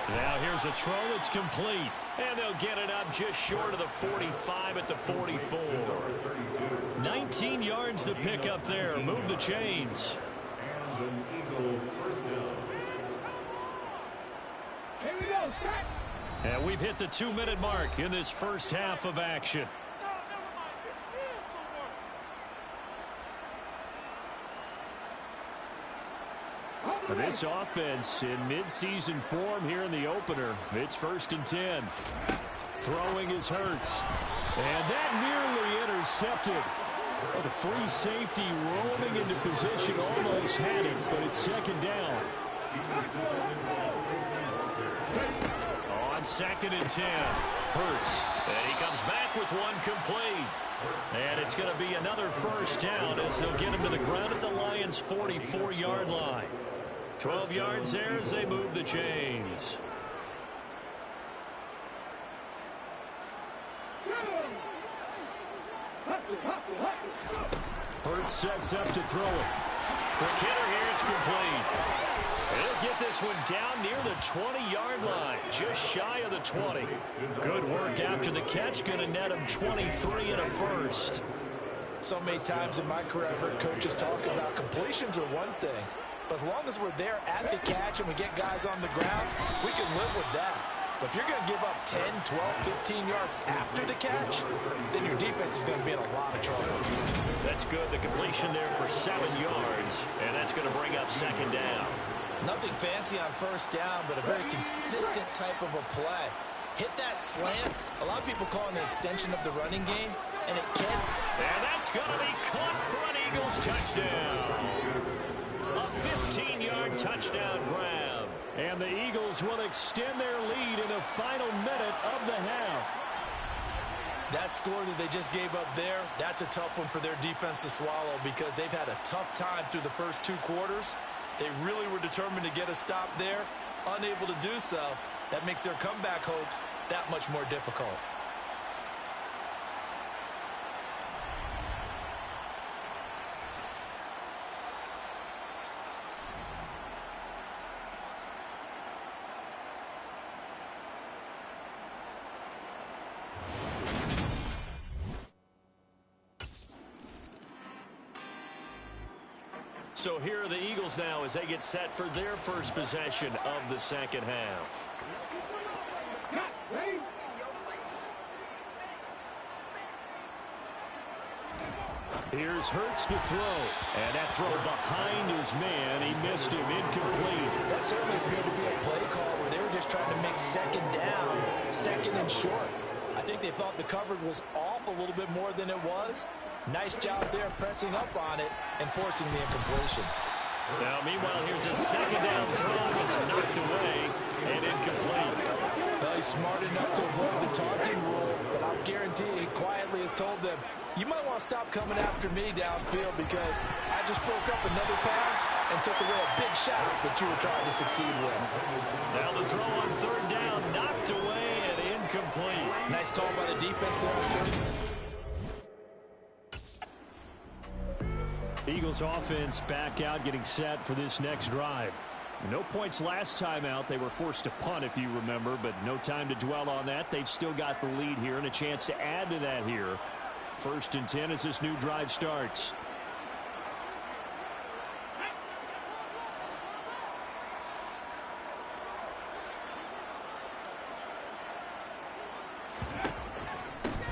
Now here's a throw. It's complete. And they'll get it up just short of the 45 at the 44. 19 yards to pick up there. Move the chains. And an Eagle first down. Here we go. Start. And we've hit the 2-minute mark in this first half of action. This offense in midseason form here in the opener. It's 1st and 10. Throwing is Hurts. And that nearly intercepted. The free safety roaming into position, almost had it, but it's 2nd down. On 2nd and 10, Hurts. And he comes back with one complete. And it's going to be another 1st down as they'll get him to the ground at the Lions' 44-yard line. 12 yards there as they move the chains. Hurts sets up to throw it. Quick hitter here, it's complete. He'll get this one down near the 20-yard line, just shy of the 20. Good work after the catch, going to net him 23 and a 1st. So many times in my career, I've heard coaches talk about completions are one thing, but as long as we're there at the catch and we get guys on the ground, we can live with that. But if you're going to give up 10, 12, 15 yards after the catch, then your defense is going to be in a lot of trouble. That's good. The completion there for 7 yards, and that's going to bring up 2nd down. Nothing fancy on 1st down, but a very consistent type of a play. Hit that slant. A lot of people call it an extension of the running game, and it can. And that's going to be caught for an Eagles touchdown. A 15-yard touchdown grab. And the Eagles will extend their lead in the final minute of the half. That score that they just gave up there, that's a tough one for their defense to swallow because they've had a tough time through the first 2 quarters. They really were determined to get a stop there, unable to do so. That makes their comeback hopes that much more difficult. So here are the Eagles now as they get set for their first possession of the 2nd half. Here's Hurts to throw. And that throw behind his man. He missed him. Incomplete. That certainly appeared to be a play call where they were just trying to make 2nd down, 2nd and short. I think they thought the coverage was off a little bit more than it was. Nice job there pressing up on it and forcing the incompletion. Now, meanwhile, here's a 2nd down throw. It's knocked away and incomplete. Well, he's smart enough to avoid the taunting rule, but I'll guarantee he quietly has told them, you might want to stop coming after me downfield because I just broke up another pass and took away a big shot that you were trying to succeed with. Now the throw on 3rd down, knocked away and incomplete. Nice call by the defense there on 3rd. Eagles offense back out, getting set for this next drive. No points last time out. They were forced to punt, if you remember, but no time to dwell on that. They've still got the lead here and a chance to add to that here. 1st and 10 as this new drive starts.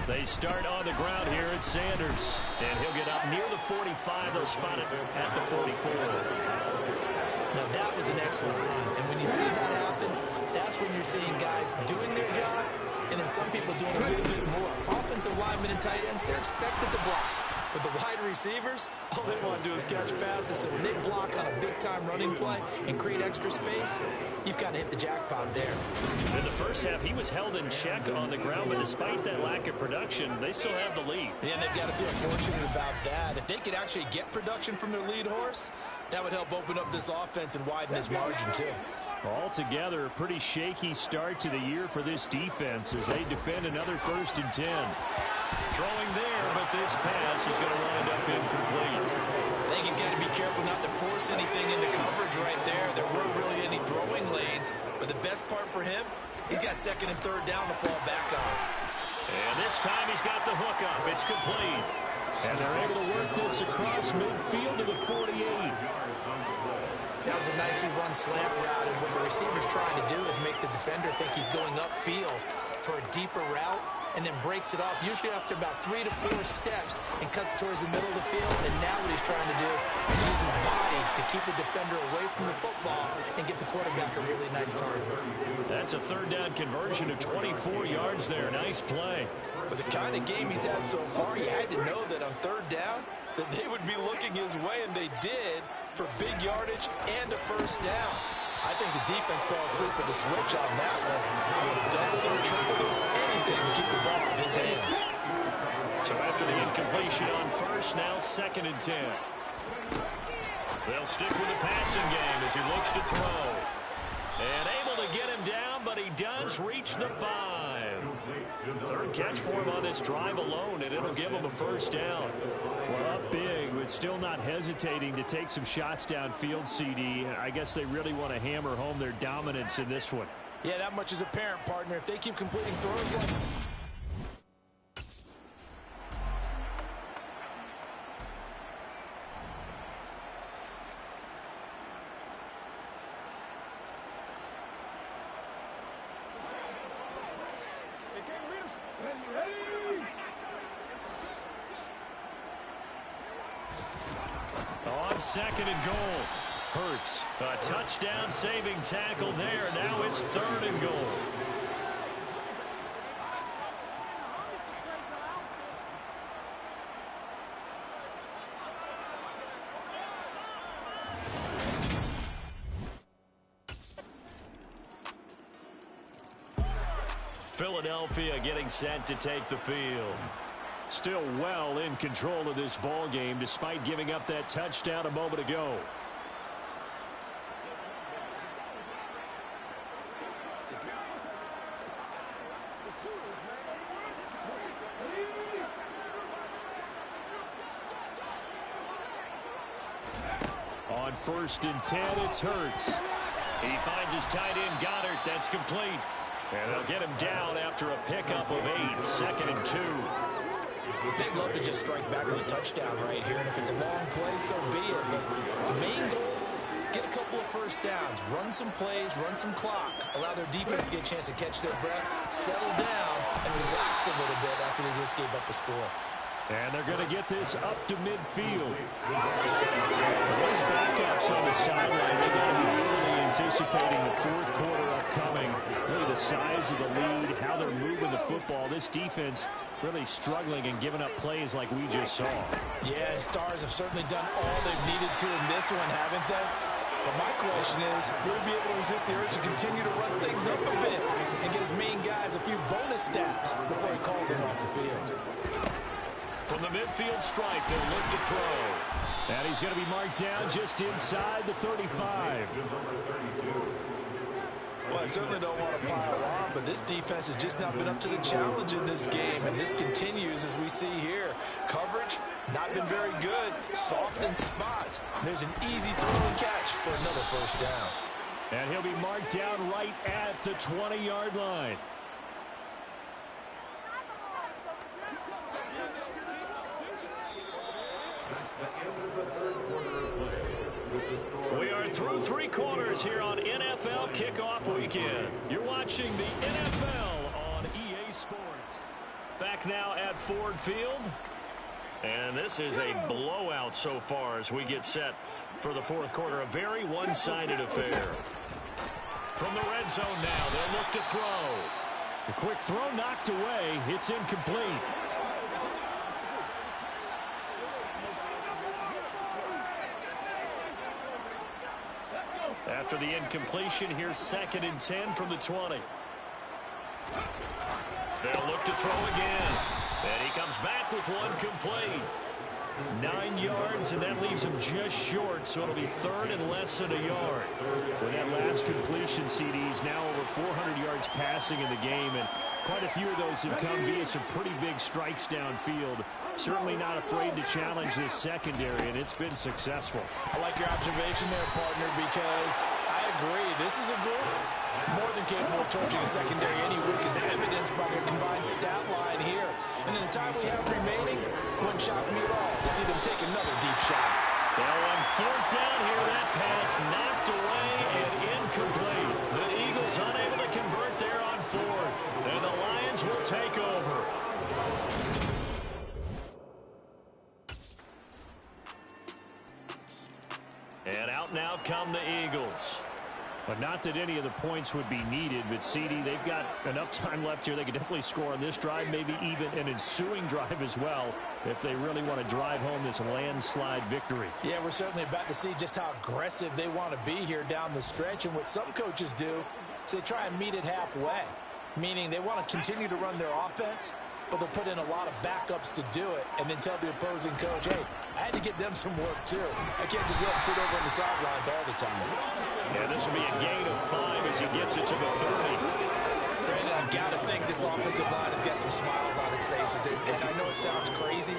They start on the ground here at Sanders. And he'll get up near the 45. They'll spot it at the 44. Now, that was an excellent run. And when you see that happen, that's when you're seeing guys doing their job and then some people doing a little bit more. Offensive linemen and tight ends, they're expected to block. But the wide receivers, all they want to do is catch passes. So when they block on a big-time running play and create extra space, you've kind of hit the jackpot there. In the first half, he was held in check on the ground, but despite that lack of production, they still have the lead. Yeah, and they've got to feel fortunate about that. If they could actually get production from their lead horse, that would help open up this offense and widen this margin, too. Altogether, a pretty shaky start to the year for this defense as they defend another 1st and 10. Throwing there, but this pass is going to wind up incomplete. I think he's got to be careful not to force anything into coverage right there. There weren't really any throwing lanes, but the best part for him, he's got 2nd and 3rd down to fall back on. And this time he's got the hook up. It's complete. And they're able to work this across midfield to the 48. That was a nicely run slant route, and what the receiver's trying to do is make the defender think he's going upfield for a deeper route. and then breaks it off, usually after about 3 to 4 steps, and cuts towards the middle of the field. And now what he's trying to do is use his body to keep the defender away from the football and get the quarterback a really nice target. That's a third down conversion of 24 yards there. Nice play. But the kind of game he's had so far, you had to know that on third down, that they would be looking his way, and they did, for big yardage and a first down. I think the defense fell asleep at the switch on that one. Doubled or tripled or anything to keep the ball in his hands. So after the incompletion on first, now 2nd and 10. They'll stick with the passing game as he looks to throw. And able to get him down, but he does reach the 5. Third catch for him on this drive alone, and it'll give him a first down. Well, up big, but still not hesitating to take some shots downfield, CD. I guess they really want to hammer home their dominance in this one. Yeah, that much is apparent, partner. If they keep completing throws like... On 2nd and goal. Hurts. A touchdown saving tackle there. Now it's 3rd and goal. Philadelphia getting set to take the field. Still well in control of this ball game despite giving up that touchdown a moment ago. On 1st and 10, it's Hurts. He finds his tight end Goddard. That's complete. And they'll get him down after a pickup of 8. 2nd and 2. They'd love to just strike back with a touchdown right here, and if it's a long play, so be it. But the main goal, get a couple of first downs, run some plays, run some clock, allow their defense to get a chance to catch their breath, settle down, and relax a little bit after they just gave up a score. And they're going to get this up to midfield. Those backups on the sideline, they got to be really anticipating the 4th quarter upcoming. Look at the size of the lead, how they're moving the football. This defense really struggling and giving up plays like we just saw. Yeah, and Stars have certainly done all they've needed to in this one, haven't they? But my question is, will he be able to resist the urge to continue to run things up a bit and get his main guys a few bonus stats before he calls them off the field? From the midfield stripe, they'll look to throw. And he's going to be marked down just inside the 35. Well, I certainly don't want to pile on, but this defense has just not been up to the challenge in this game, and this continues as we see here. Coverage, not been very good. Soft in spots. There's an easy throw and catch for another first down. And he'll be marked down right at the 20-yard line. We are through 3 quarters here on NFL Kickoff Weekend. You're watching the NFL on EA Sports. Back now at Ford Field. And this is a blowout so far as we get set for the 4th quarter. A very one-sided affair. From the red zone now, they'll look to throw. The quick throw knocked away. It's incomplete. After the incompletion, here's 2nd and 10 from the 20. They'll look to throw again. And he comes back with one complete. 9 yards, and that leaves him just short, so it'll be 3rd and less than a yard. With that last completion, CD's now over 400 yards passing in the game, and quite a few of those have come via some pretty big strikes downfield. Certainly not afraid to challenge this secondary, and it's been successful. I like your observation there, partner, because I agree. This is a group more than capable of torching a secondary any week, as evidenced by their combined stat line here. And in the time we have remaining, wouldn't shock me at all to see them take another deep shot. Well, on 4th down here, that pass knocked away and incomplete. The Eagles unable to convert there on 4th, and the Lions will take over. And out now come the Eagles. But not that any of the points would be needed, but CD, they've got enough time left here. They could definitely score on this drive, maybe even an ensuing drive as well, if they really want to drive home this landslide victory. Yeah, we're certainly about to see just how aggressive they want to be here down the stretch. And what some coaches do is they try and meet it halfway, meaning they want to continue to run their offense, but they'll put in a lot of backups to do it and then tell the opposing coach, hey, I had to get them some work too. I can't just let them sit over on the sidelines all the time. Yeah, this will be a gain of 5 as he gets it to the 30. Brandon, I've got to think this offensive line has got some smiles on its faces. And I know it sounds crazy,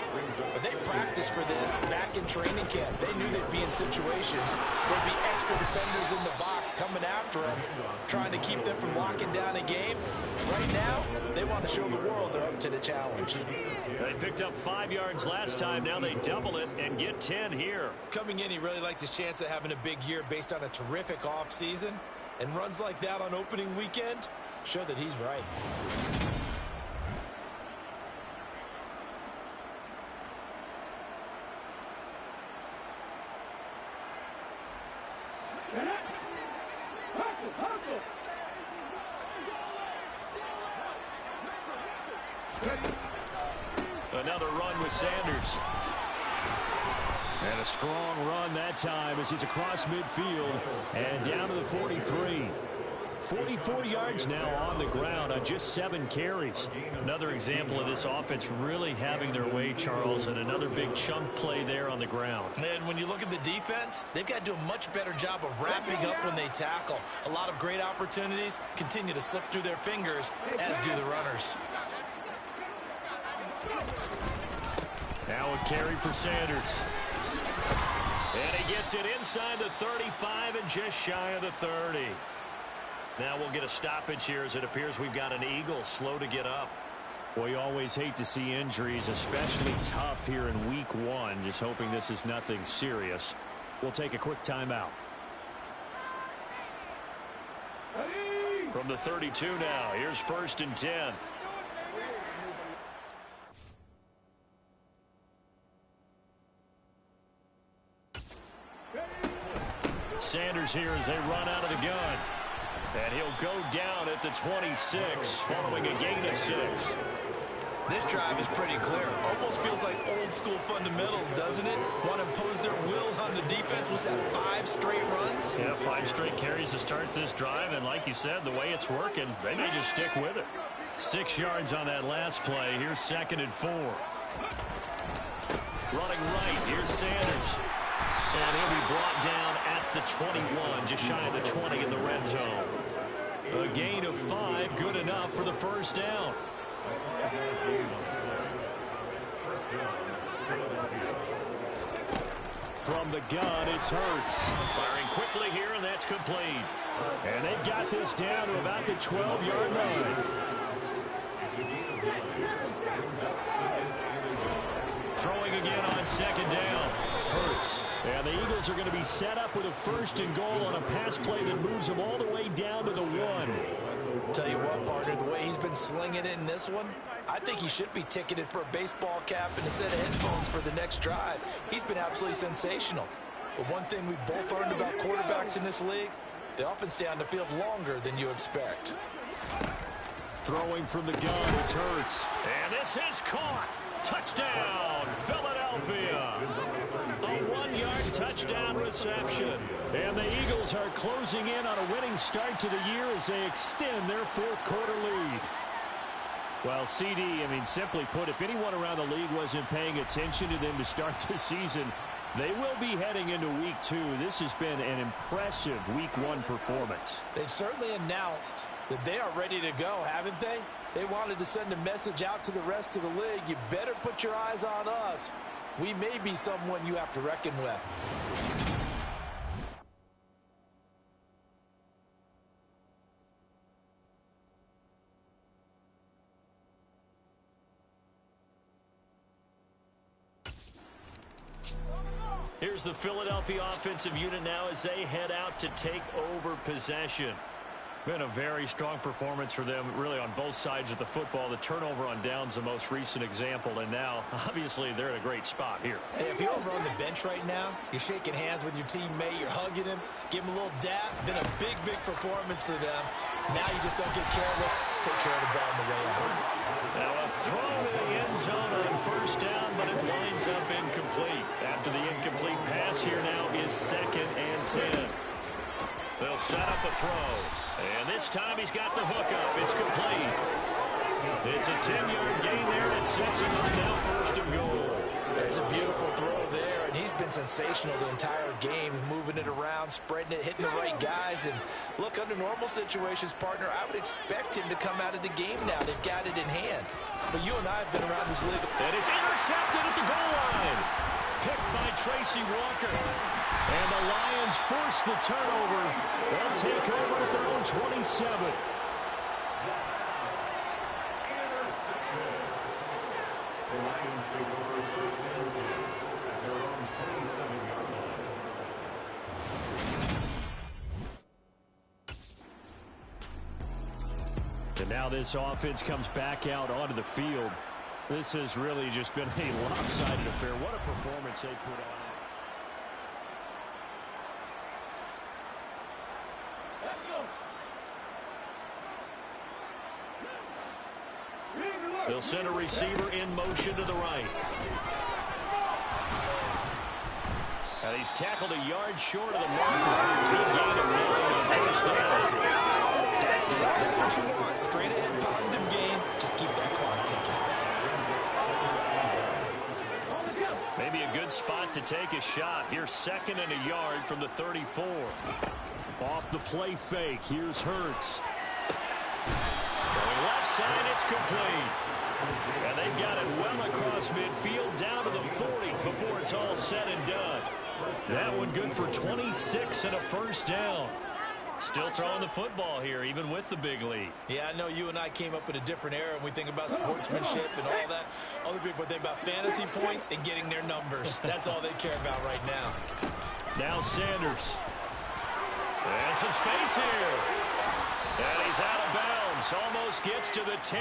but they practiced for this back in training camp. They knew they'd be in situations where there'd be extra defenders in the box coming after them, trying to keep them from locking down a game. Right now, they want to show the world they're up to the challenge. They picked up 5 yards last time. Now they double it and get 10 here. Coming in, he really liked his chance of having a big year based on a terrific offseason. And runs like that on opening weekend show that he's right. Another run with Sanders. And a strong run that time as he's across midfield and down to the 43. 44 yards now on the ground on just 7 carries. Another example of this offense really having their way, Charles, and another big chunk play there on the ground. And when you look at the defense, they've got to do a much better job of wrapping up when they tackle. A lot of great opportunities continue to slip through their fingers, as do the runners. Now a carry for Sanders. And he gets it inside the 35 and just shy of the 30. Now we'll get a stoppage here as it appears we've got an Eagle slow to get up. Well, you always hate to see injuries, especially tough here in week 1. Just hoping this is nothing serious. We'll take a quick timeout. From the 32 now, here's 1st and 10. Sanders here as they run out of the gun. And he'll go down at the 26 following a gain of 6. This drive is pretty clear. Almost feels like old school fundamentals, doesn't it? Want to impose their will on the defense. Was that 5 straight runs? Yeah, 5 straight carries to start this drive. And like you said, the way it's working, they may just stick with it. 6 yards on that last play. Here's 2nd and 4. Running right. Here's Sanders. And he'll be brought down at the 21, just shy of the 20 in the red zone. A gain of 5, good enough for the 1st down. From the gun, it's Hurts. Firing quickly here, and that's complete. And they've got this down to about the 12-yard line. Throwing again on 2nd down. Hurts. And the Eagles are going to be set up with a 1st and goal on a pass play that moves them all the way down to the 1. Tell you what, partner, the way he's been slinging it in this one, I think he should be ticketed for a baseball cap and a set of headphones for the next drive. He's been absolutely sensational. But one thing we've both learned about quarterbacks in this league, they often stay on the field longer than you expect. Throwing from the gun, it's Hurts. And this is caught. Touchdown, Philadelphia. A 1-yard touchdown reception. And the Eagles are closing in on a winning start to the year as they extend their 4th quarter lead. Well, CD, I mean, simply put, if anyone around the league wasn't paying attention to them to start the season, they will be heading into week 2. This has been an impressive week 1 performance. They've certainly announced that they are ready to go, haven't they? They wanted to send a message out to the rest of the league. You better put your eyes on us. We may be someone you have to reckon with. Here's the Philadelphia offensive unit now as they head out to take over possession. Been a very strong performance for them, really, on both sides of the football. The turnover on downs, the most recent example, and now, obviously, they're in a great spot here. Hey, if you're over on the bench right now, you're shaking hands with your teammate, you're hugging him, give him a little dap. Been a big, big performance for them. Now you just don't get careless. Take care of the ball on the way out. Now a throw to the end zone on first down, but it winds up incomplete. After the incomplete pass, here now is 2nd and 10. They'll set up a throw. And this time he's got the hook up. It's complete. It's a 10-yard gain there, and it sets him up now 1st and goal. There's a beautiful throw there, and he's been sensational the entire game, moving it around, spreading it, hitting the right guys. And look, under normal situations, partner, I would expect him to come out of the game now. They've got it in hand. But you and I have been around this league. And it's intercepted at the goal line. Picked by Tracy Walker. And the Lions force the turnover. They'll take over at their own 27. The Lions take over 1st and 10 at their own 27-yard line. And now this offense comes back out onto the field. This has really just been a lopsided affair. What a performance they put on. They'll send a receiver in motion to the right. And he's tackled a yard short of the marker. Good gain of 9 on first down. That's it. That's what you want. Straight ahead, positive gain. Just keep that clock ticking. Maybe a good spot to take a shot. Here's 2nd and a yard from the 34. Off the play fake. Here's Hurts. Throwing left side, it's complete. And they've got it well across midfield, down to the 40 before it's all said and done. That one good for 26 and a first down. Still throwing the football here, even with the big lead. Yeah, I know you and I came up in a different era when we think about sportsmanship and all that. Other people think about fantasy points and getting their numbers. That's all they care about right now. Now Sanders. And some space here. And he's out of bounds. Almost gets to the 10.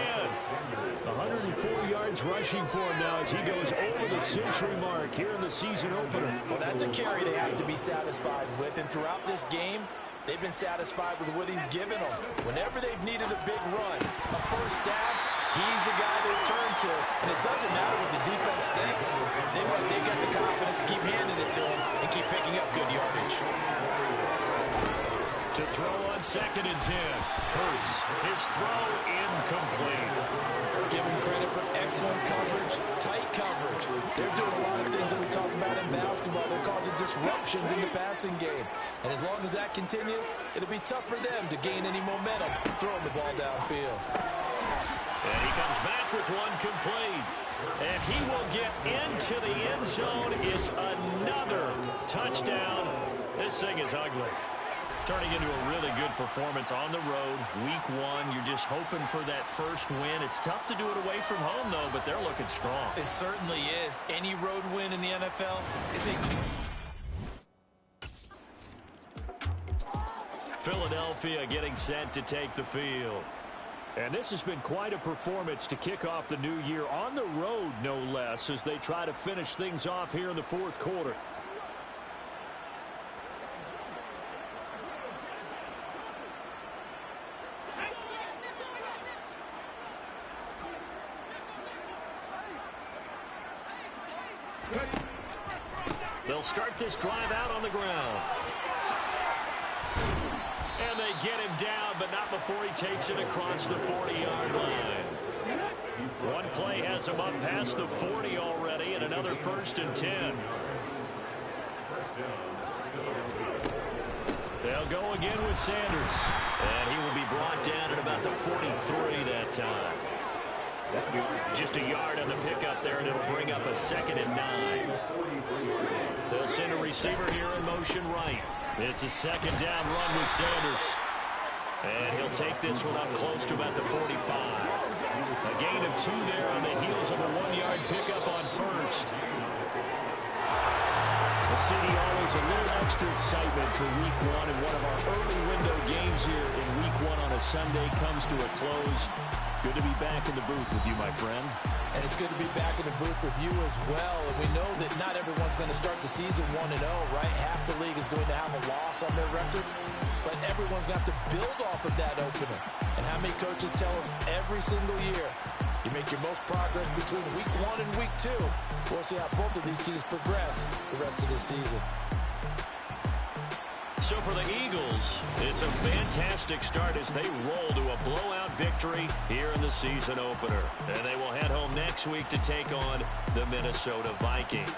104 yards rushing for him now as he goes over the century mark here in the season opener. Well, that's a carry they have to be satisfied with. And throughout this game, they've been satisfied with what he's given them. Whenever they've needed a big run, a first down, he's the guy they turn to. And it doesn't matter what the defense thinks. They've got the confidence to keep handing it to him and keep picking up good yardage. To throw on 2nd and 10. Hurts. His throw incomplete. Give him credit for excellent coverage, tight coverage. They're doing a lot of things that we talk about in basketball. They're causing disruptions in the passing game. And as long as that continues, it'll be tough for them to gain any momentum throwing the ball downfield. And he comes back with one complete. And he will get into the end zone. It's another touchdown. This thing is ugly. Turning into a really good performance on the road. Week 1, you're just hoping for that first win. It's tough to do it away from home, though, but they're looking strong. It certainly is. Any road win in the NFL is a... Philadelphia getting set to take the field. And this has been quite a performance to kick off the new year on the road, no less, as they try to finish things off here in the 4th quarter. They'll start this drive out on the ground. And they get him down, but not before he takes it across the 40-yard line. One play has him up past the 40 already, and another 1st and 10. They'll go again with Sanders. And he will be brought down at about the 43 that time. Just a yard on the pickup there, and it'll bring up a 2nd and 9. They'll send a receiver here in motion right. It's a 2nd down run with Sanders. And he'll take this one up close to about the 45. A gain of 2 there on the heels of a 1-yard pickup on first. The CD always there's a little extra excitement for Week 1, and one of our early window games here in Week 1 on a Sunday comes to a close. Good to be back in the booth with you, my friend. And it's good to be back in the booth with you as well. And we know that not everyone's going to start the season 1-0, right? Half the league is going to have a loss on their record. But everyone's going to have to build off of that opener. And how many coaches tell us every single year, you make your most progress between Week 1 and Week 2. We'll see how both of these teams progress the rest of the season. So for the Eagles, it's a fantastic start as they roll to a blowout victory here in the season opener. And they will head home next week to take on the Minnesota Vikings.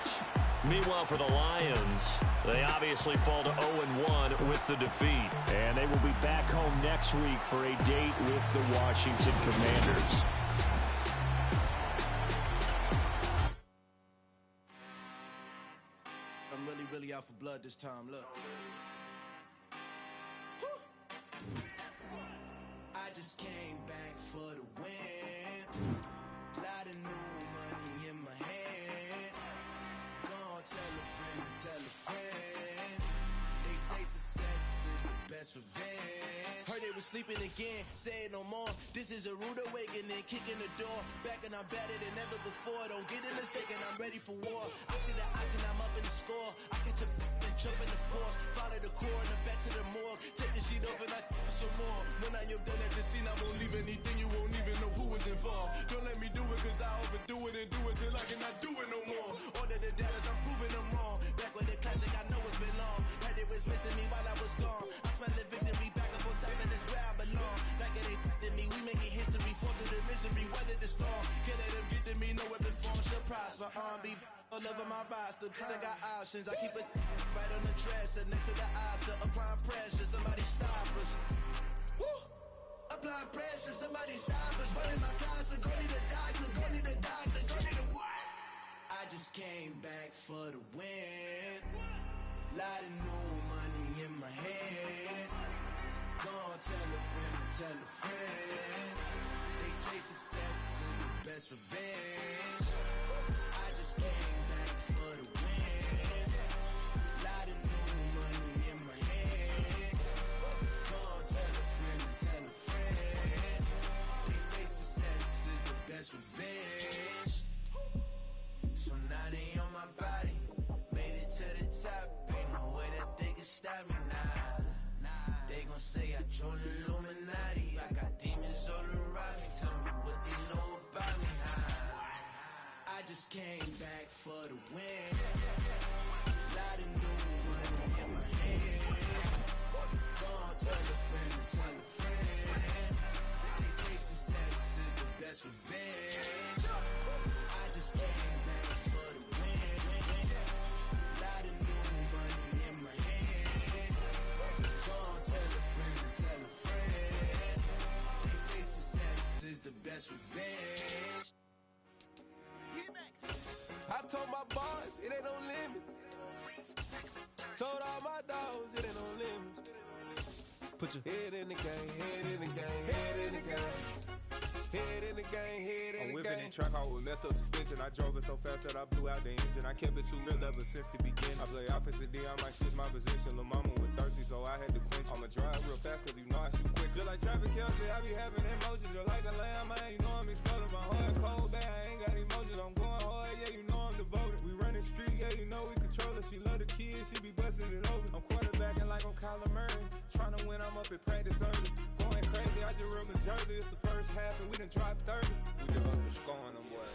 Meanwhile, for the Lions, they obviously fall to 0-1 with the defeat. And they will be back home next week for a date with the Washington Commanders. I'm really out for blood this time, look. I just came back for the win. Lot of new money in my hand. Gonna tell a friend to tell a friend. They say success is the best revenge. Heard they was sleeping again, saying no more. This is a rude awakening, kicking the door. Back and I'm better than ever before. Don't get it mistaken, I'm ready for war. I see the option, I'm up in the score. I catch a and jump in the course. Follow the core and the back to the morgue. Take the sheet off and I some more. When I am done at the scene, I won't leave anything. You won't even know who was involved. Don't let me do it, cause I overdo it and do it till I cannot do it no more. All of the doubters, I'm proving them wrong. Back with the classic, I know it's been long. Like they was missing me while I was gone. I smell the victory back up on top, and it's where I belong. Like it ain't to me, we making history. Fall through the misery, weather the storm. Can't let them get to me, no weapon form shall prosper. R&B all over my roster, I got options. I keep it right on the dresser, next to the Oscar. Applying pressure, somebody stop us. Woo! Applying pressure, somebody stop us. Running my class, go need a doctor, go need a doctor, go need a what? I just came back for the win. Lot of new money in my hand. Gonna tell a friend to tell a friend. They say success is the best revenge. I just came back for the win. Lot of new money in my hand. Gonna tell a friend to tell a friend. They say success is the best revenge. So now they on my body. Made it to the top. Ain't no way that they can stop me now. They gon' say I joined the Illuminati. I got demons all around me. Tell me what they know about me, huh? I just came back for the win. Lot of new money in my hand. Gonna tell a friend to tell a friend. They say success is the best revenge. I just came back for the win. Lot of new money in my hand. Gonna tell a friend to tell a friend. They say success is the best revenge. I told my boys it ain't no limit. Told all my dogs it ain't no limit. Put your head in the game, head in the game, head in the game. Head in the game, head in the game. I'm whipping in track hall with messed up suspension. I drove it so fast that I blew out the engine. I kept it too real ever since the beginning. I play offensive D, I might switch my position. Lil' mama was thirsty, so I had to quench. I'ma drive real fast, cause you know I shoot quick. Just like traffic Kelsey, I be having emotions. Just like a lamb, man, you know I'm exploding. My heart cold, bad, I ain't got emotions. I'm going hard, yeah, you know I'm devoted. We running streets, yeah, you know we control it. She love the kids, she be busting it over. I'm quarterbacking like I'm Kyler Murray. Trying to win, I'm up at practice early. Going crazy, I just real the jersey. It's the first half, and we done dropped 30. We just up and scoring them, boy.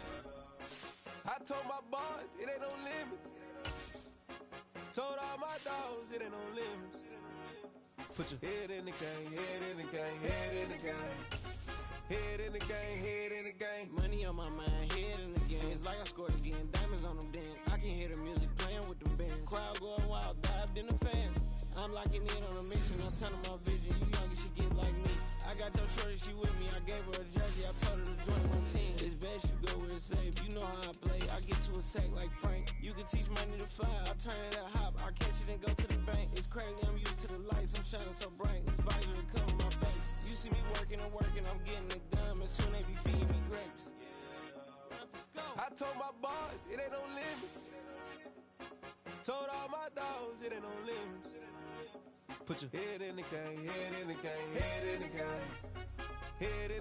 I told my boys it ain't no limits. Told all my dogs it ain't no limits. Put your head in the game, head in the game, head in the game. Head in the game, head in the game. Money on my mind, head in the game. It's like I scored again, diamonds on them dance. I can hear the music playing with them bands. Crowd going wild, dived in the fans. I'm locking in on a mission, I'm telling my vision. You young and she get like me. I got your shorty, she with me. I gave her a jersey, I told her to join my team. It's best you go where it's safe. You know how I play. I get to a sack like Frank. You can teach money to fly. I turn it that hop. I catch it and go to the bank. It's crazy, I'm used to the lights. I'm shining so bright. This visor to cover my face. You see me working and working. I'm getting it done. And soon they be feeding me grapes. I told my boys it ain't no limit. Told all my dogs it shit ain't no limits. Put your head in the game, head in the game, head in the game. Head in